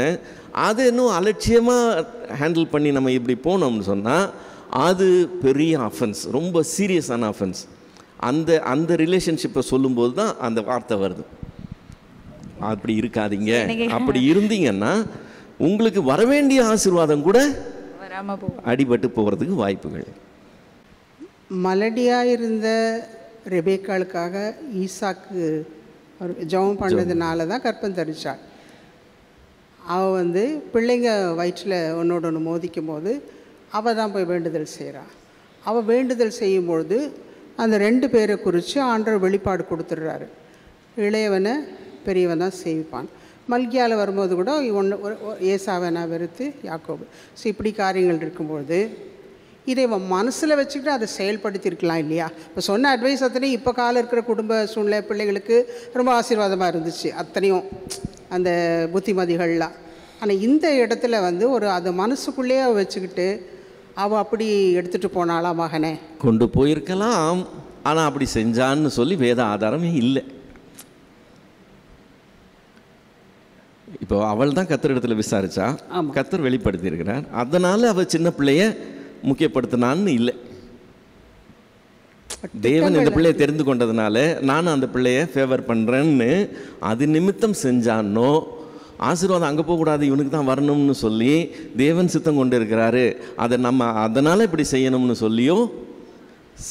அதை இன்னும் அலட்சியமாக ஹேண்டில் பண்ணி நம்ம இப்படி போனோம்னு சொன்னால் அது பெரிய அஃபென்ஸ், ரொம்ப சீரியஸான அஃபென்ஸ். அந்த ரிலேஷன்ஷிப்பை சொல்லும்போது தான் அந்த வார்த்தை வருது. அப்படி இருக்காதீங்க. அப்படி இருந்தீங்கன்னா உங்களுக்கு வரவேண்டிய ஆசீர்வாதம் கூட அடிபட்டு போகிறதுக்கு வாய்ப்புகள்.
மலடியாக இருந்த ரெபேக்காளுக்காக ஈசாக்கு ஜெபம் பண்ணதுனால தான் கற்பம் தரிச்சாள். அவள் வந்து பிள்ளைங்க வயிற்றில் ஒன்றோட ஒன்று மோதிக்கும் போது அவள் தான் போய் வேண்டுதல் செய்கிறாள். அவள் வேண்டுதல் செய்யும்பொழுது அந்த 2 பேரை குறித்து ஆண்டவர் வெளிப்பாடு கொடுத்துட்றாரு. இளையவனை பெரியவன் தான் சேவிப்பான். மல்கியாவில் வரும்போது கூட ஏசாவை நான் வெறுத்து யாக்கோபு. ஸோ இப்படி காரியங்கள் இருக்கும்பொழுது இதை மனசில் வச்சுக்கிட்டு அதை செயல்படுத்தியிருக்கலாம் இல்லையா? இப்போ சொன்ன அட்வைஸ் அத்தனையும் இப்போ காலம் இருக்கிற குடும்ப சூழ்நிலை பிள்ளைகளுக்கு ரொம்ப ஆசீர்வாதமாக இருந்துச்சு, அத்தனையும் அந்த புத்திமதிகள்லாம். ஆனால் இந்த இடத்துல வந்து அதை மனசுக்குள்ளேயே வச்சுக்கிட்டு அவள் அப்படி எடுத்துகிட்டு போனாளா மகனே?
கொண்டு போயிருக்கலாம், ஆனால் அப்படி செஞ்சான்னு சொல்லி வேத ஆதாரமே இல்லை. இப்போ அவள் தான் கத்தர் இடத்துல விசாரிச்சா, கத்தர் வெளிப்படுத்தி இருக்கிறார், அதனால அவள் சின்ன பிள்ளைய முக்கியப்படுத்தினான்னு இல்லை. தேவன் இந்த பிள்ளையை தெரிந்து கொண்டதுனால நானும் அந்த பிள்ளைய ஃபேவர் பண்ணுறேன்னு அது நிமித்தம் செஞ்சானோ, ஆசீர்வாதம் அங்கே போகக்கூடாது இவனுக்கு தான் வரணும்னு சொல்லி தேவன் சித்தம் கொண்டு இருக்கிறாரு, அதை நம்ம அதனால் இப்படி செய்யணும்னு சொல்லியோ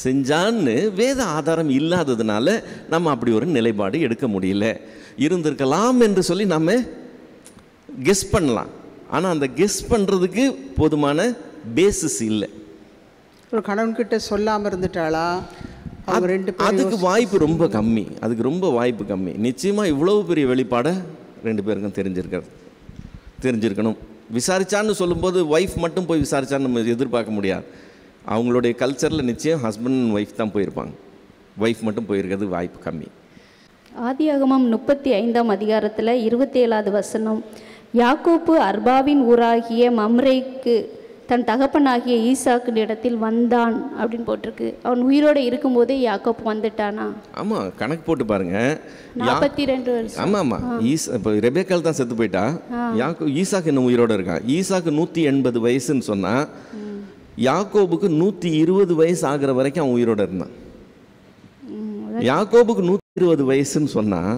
செஞ்சான்னு வேத ஆதாரம் இல்லாததுனால நம்ம அப்படி ஒரு நிலைப்பாடு எடுக்க முடியல. இருந்திருக்கலாம் என்று சொல்லி நம்ம கெஸ் பண்ணலாம், ஆனால் அந்த கெஸ் பண்ணுறதுக்கு போதுமான பேசிஸ் இல்லை.
ஒரு கணவன்கிட்ட சொல்லாமல் இருந்துட்டாளா?
அதுக்கு வாய்ப்பு ரொம்ப கம்மி, அதுக்கு ரொம்ப வாய்ப்பு கம்மி. நிச்சயமாக இவ்வளவு பெரிய வெளிப்பாடை 2 பேருக்கும் தெரிஞ்சிருக்கணும். விசாரிச்சான்னு சொல்லும்போது ஒய்ஃப் மட்டும் போய் விசாரிச்சான்னு நம்ம எதிர்பார்க்க முடியாது. அவங்களுடைய கல்ச்சரில் நிச்சயம் ஹஸ்பண்ட் அண்ட் ஒய்ஃப் தான் போயிருப்பாங்க, ஒய்ஃப் மட்டும் போயிருக்கிறது வாய்ப்பு கம்மி.
ஆதியாகமம் 35ஆம் அதிகாரத்தில் 27வது வசனம், யாக்கோப்பு அர்பாவின் ஊராகிய மம்ரேக்கு தன் தகப்பனாகிய ஈசாக்கு இடத்தில் வந்தான் அப்படின்னு போட்டிருக்கு. அவன் உயிரோடு இருக்கும்போதே யாக்கோப்பு வந்துட்டானா?
ஆமாம், கணக்கு போட்டு பாருங்க.
42 வருஷம்.
ஆமாம், இப்போ ரெபேக்கால் தான் செத்து போயிட்டா, ஈசாக்கு இன்னும் உயிரோடு இருக்கான். ஈசாக்கு 180 வயசுன்னு சொன்னால் யாக்கோபுக்கு 120 வயசு ஆகிற வரைக்கும் அவன் உயிரோடு இருந்தான். யாக்கோபுக்கு 120 வயசுன்னு சொன்னால்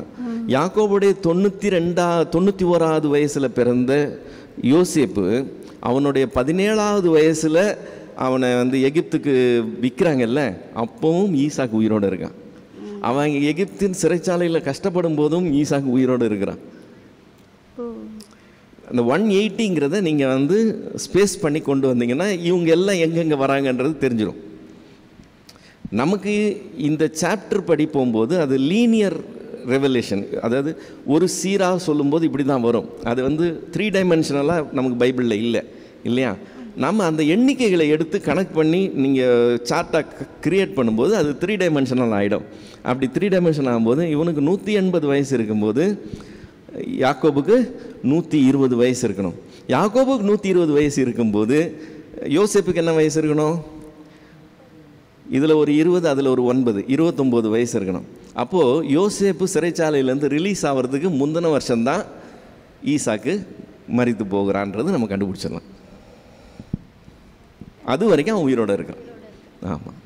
யாக்கோபுடைய 91வது வயசில் பிறந்த யோசேப்பு அவனுடைய 17வது வயசில் அவனை வந்து எகிப்துக்கு விற்கிறாங்கல்ல, அப்பவும் ஈசாக்கு உயிரோடு இருக்கான். அவன் எகிப்தின் சிறைச்சாலையில் கஷ்டப்படும் போதும் ஈசாக்கு உயிரோடு இருக்கிறான். அந்த 180ங்கிறத நீங்கள் வந்து ஸ்பேஸ் பண்ணி கொண்டு வந்தீங்கன்னா இவங்க எல்லாம் எங்கெங்கே வராங்கன்றது தெரிஞ்சிடும். நமக்கு இந்த சாப்டர் படி போகும்போது அது லீனியர் ரெவலேஷன், அதாவது ஒரு சீராக சொல்லும்போது இப்படி தான் வரும். அது வந்து 3 டைமென்ஷனலாக நமக்கு பைபிளில் இல்லை இல்லையா. நம்ம அந்த எண்ணிக்கைகளை எடுத்து கனெக்ட் பண்ணி நீங்கள் சார்ட்டாக க்ரியேட் பண்ணும்போது அது 3 டைமென்ஷனல் ஆகிடும். அப்படி 3 டைமென்ஷன் ஆகும்போது இவனுக்கு 180 வயசு இருக்கும்போது யாக்கோபுக்கு 120 வயசு இருக்கணும். யாக்கோபுக்கு 120 வயசு இருக்கும்போது யோசேப்புக்கு என்ன வயசு இருக்கணும்? இதில் ஒரு 20, அதில் ஒரு 9, 29 வயசு இருக்கணும். அப்போது யோசேப்பு சிறைச்சாலையிலேருந்து ரிலீஸ் ஆகிறதுக்கு முந்தின வருஷம்தான் ஈசாக்கு மரித்து போகிறான்றது நம்ம கண்டுபிடிச்சிடலாம். அது வரைக்கும் அவன் உயிரோடு இருக்கான். ஆமாம்.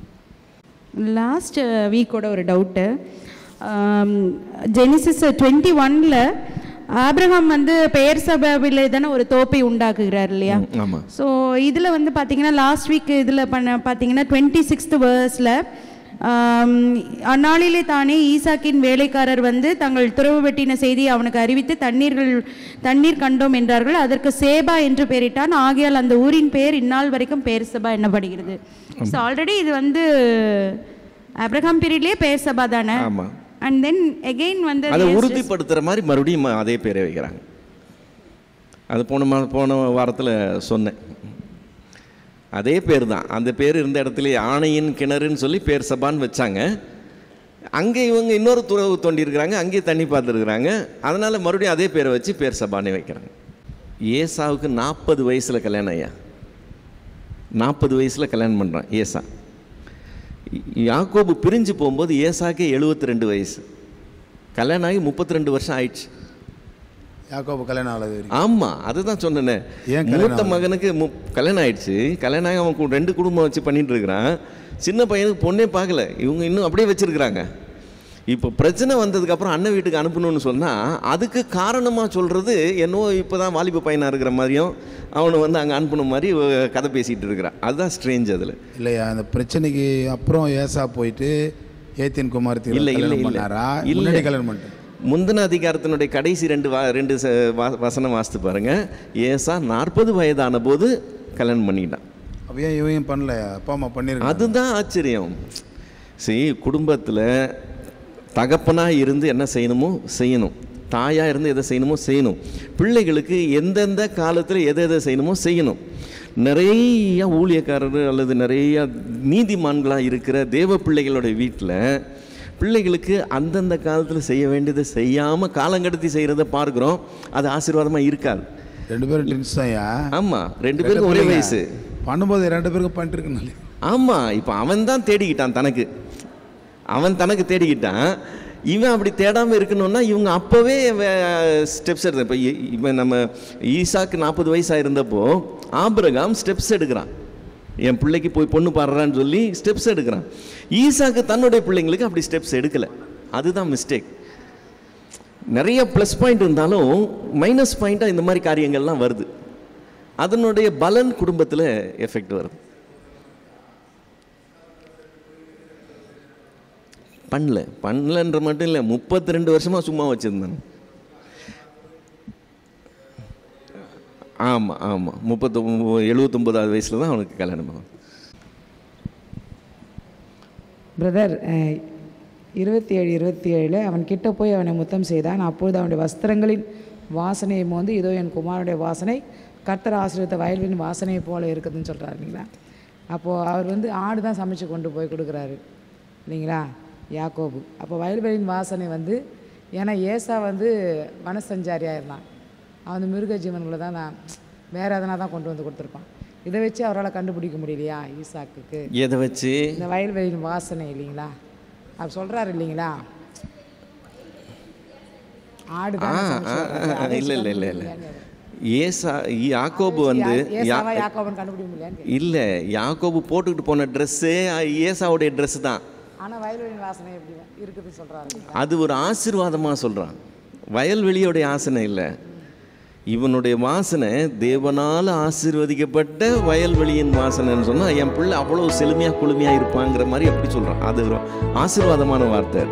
லாஸ்ட் வீக்கோட ஒரு டவுட்டு, ஜெனிசிஸ் 21ல் ஆபிரகாம் வந்து பெயர் சபாவிலே தானே ஒரு தோப்பை உண்டாக்குகிறார் இல்லையா?
ஆமாம்.
ஸோ இதில் வந்து பார்த்தீங்கன்னா லாஸ்ட் வீக் இதில் பார்த்தீங்கன்னா 26th verseல அந்நாளிலே தானே ஈசாக்கின் வேலைக்காரர் வந்து தங்கள் துறவு வெட்டின செய்தியை அவனுக்கு அறிவித்து தண்ணீர் கண்டோம் என்றார்கள். அதற்கு சேபா என்று பெயரிட்டான். ஆகையால் அந்த ஊரின் பெயர் இந்நாள் வரைக்கும் பெயர் சபா என்னப்படுகிறது. ஸோ ஆல்ரெடி இது வந்து ஆபிரகாம் பீரியட்லேயே பெயர் சபா தானே.
ஆமாம்.
அண்ட் தென் எகெயின் வந்து
அதை உறுதிப்படுத்துகிற மாதிரி மறுபடியும் அதே பேரை வைக்கிறாங்க. அது போன வாரத்தில் சொன்னேன். அதே பேர் தான், அந்த பேர் இருந்த இடத்துல ஆணையின் கிணறுன்னு சொல்லி பேர் சபான்னு வச்சாங்க. அங்கே இவங்க இன்னொரு துறவு தோண்டியிருக்கிறாங்க, அங்கேயே தண்ணி பார்த்துருக்குறாங்க. அதனால் மறுபடியும் அதே பேரை வச்சு பேர் சபானே வைக்கிறாங்க. ஏசாவுக்கு 40 வயசில் கல்யாணம். ஐயா 40 வயசில் கல்யாணம் பண்ணுறான் ஏசா. யாக்கோபு பிரிஞ்சு போகும்போது ஏசாக்கே 72 வயசு. கல்யாணம் ஆகி 32 வருஷம் ஆயிடுச்சு.
யாக்கோபு கல்யாணம் ஆகுது.
ஆமாம், அதுதான் சொன்னேனே. மூத்த மகனுக்கு கல்யாணம் ஆயிடுச்சு. கல்யாணம் ஆகி அவன் 2 குடும்பம் வச்சு பண்ணிட்டு இருக்கிறான். சின்ன பையனுக்கு பொண்ணே பார்க்கல. இவங்க இன்னும் அப்படியே வச்சுருக்குறாங்க. இப்போ பிரச்சனை வந்ததுக்கப்புறம் அண்ணன் வீட்டுக்கு அனுப்பணும்னு சொன்னால் அதுக்கு காரணமாக சொல்கிறது என்னவோ இப்போ தான் வாலிப பையனாக இருக்கிற மாதிரியும் அவனை வந்து அங்கே அனுப்பின மாதிரி கதை பேசிகிட்டு இருக்கிறான். அதுதான் ஸ்ட்ரேஞ்ச். அதில் இல்லையா,
அந்த பிரச்சனைக்கு அப்புறம் ஏசா போயிட்டு ஏத்தின் குமாரத்தி
இல்லை
கல்யாணம் பண்ணிட்டு
முந்தின அதிகாரத்தினுடைய கடைசி 2 வசனம் வாசித்து பாருங்க. ஏசா 40 வயதான போது கல்யாணம் பண்ணிட்டான்.
அப்படியே இவன் பண்ணல, அப்பா அம்மா பண்ணிருக்காங்க.
அதுதான் ஆச்சரியம். சரி, குடும்பத்தில் தகப்பனாக இருந்து என்ன செய்யணுமோ செய்யணும், தாயாக இருந்து எதை செய்யணுமோ செய்யணும், பிள்ளைகளுக்கு எந்தெந்த காலத்தில் எதை செய்யணுமோ செய்யணும். நிறைய ஊழியக்காரர் அல்லது நிறைய நீதிமான்களாக இருக்கிற தேவ பிள்ளைகளோட வீட்டில் பிள்ளைகளுக்கு அந்தந்த காலத்தில் செய்ய வேண்டியதை செய்யாமல் காலங்கடத்தி செய்கிறத பார்க்குறோம். அது ஆசீர்வாதமாக இருக்காது.
2 பேரும் ட்வின்ஸ் தான்யா.
ஆமாம், 2 பேருக்கும் ஒரே வயசு
பண்ணும்போது 2 பேருக்கும் பண்ணிட்டு இருக்குன்னு.
ஆமாம், இப்போ அவன் தான் தேடிக்கிட்டான், அவன் தனக்கு தேடிக்கிட்டான். இவன் அப்படி தேடாமல் இருக்கணும்னா இவங்க அப்போவே ஸ்டெப்ஸ் எடுத்த. இப்போ இவன் நம்ம ஈசாக்கு 40 வயசாக இருந்தப்போ ஆபிரகாம் ஸ்டெப்ஸ் எடுக்கிறான். என் பிள்ளைக்கு போய் பொண்ணு பாடுறான்னு சொல்லி ஸ்டெப்ஸ் எடுக்கிறான். ஈசாக்கு தன்னுடைய பிள்ளைங்களுக்கு அப்படி ஸ்டெப்ஸ் எடுக்கலை. அதுதான் மிஸ்டேக். நிறைய ப்ளஸ் பாயிண்ட் இருந்தாலும் மைனஸ் பாயிண்ட்டாக இந்த மாதிரி காரியங்கள்லாம் வருது. அதனுடைய பலன் குடும்பத்தில் எஃபெக்ட் வருது. பண்ணலன்ற மட்டும் இல்லை, 32 வருஷமாக சும்மா வச்சுருந்தாங்க. ஆமாம் 79வது வயசில் தான் அவனுக்கு கல்யாணம் ஆகும்.
பிரதர் 27 அவன் கிட்ட போய் அவனை முத்தம் செய்தான். அப்பொழுது அவனுடைய வஸ்திரங்களின் வாசனை மோந்து, இதோ என் குமாரனுடைய வாசனை கர்த்தர் ஆசீர்வதித்த வயல்வின் வாசனை போல் இருக்குதுன்னு சொல்கிறாரு இல்லைங்களா. அப்போது அவர் வந்து ஆடு தான் சமைச்சு கொண்டு போய் கொடுக்குறாரு இல்லைங்களா யாக்கோபு. அப்போ வயல்வெளியின் வாசனை வந்து, ஏன்னா ஏசா வந்து வனசஞ்சாரியாக இருந்தான். அவன் மிருக ஜீவன்களை தான் நான் வேறு எதனா தான் கொண்டு வந்து கொடுத்துருப்பான். இதை வச்சு அவரால் கண்டுபிடிக்க முடியலையா ஈசாக்குக்கு?
எதை வச்சு?
இந்த வயல்வெளியின் வாசனை இல்லைங்களா அப்படி சொல்கிறாரு இல்லைங்களா. ஆடு தான்
இல்லை ஏசா யாக்கோபு வந்து இல்லை, யாக்கோபு போட்டுக்கிட்டு போன ட்ரெஸ்ஸு ஏசாவுடைய ட்ரெஸ்ஸு தான்.
ஆனால் வயல்வெளியின் வாசனை எப்படி இருக்குது சொல்கிறாரு.
அது ஒரு ஆசீர்வாதமாக சொல்கிறான். வயல்வெளியோடைய ஆசனை இல்லை, இவனுடைய வாசனை தேவனால் ஆசீர்வதிக்கப்பட்ட வயல்வெளியின் வாசனைன்னு சொன்னால் என் பிள்ளை அவ்வளோ செழுமையாக குளுமையாக இருப்பாங்கிற மாதிரி அப்படி சொல்கிறான். அது ஒரு ஆசீர்வாதமான வார்த்தை.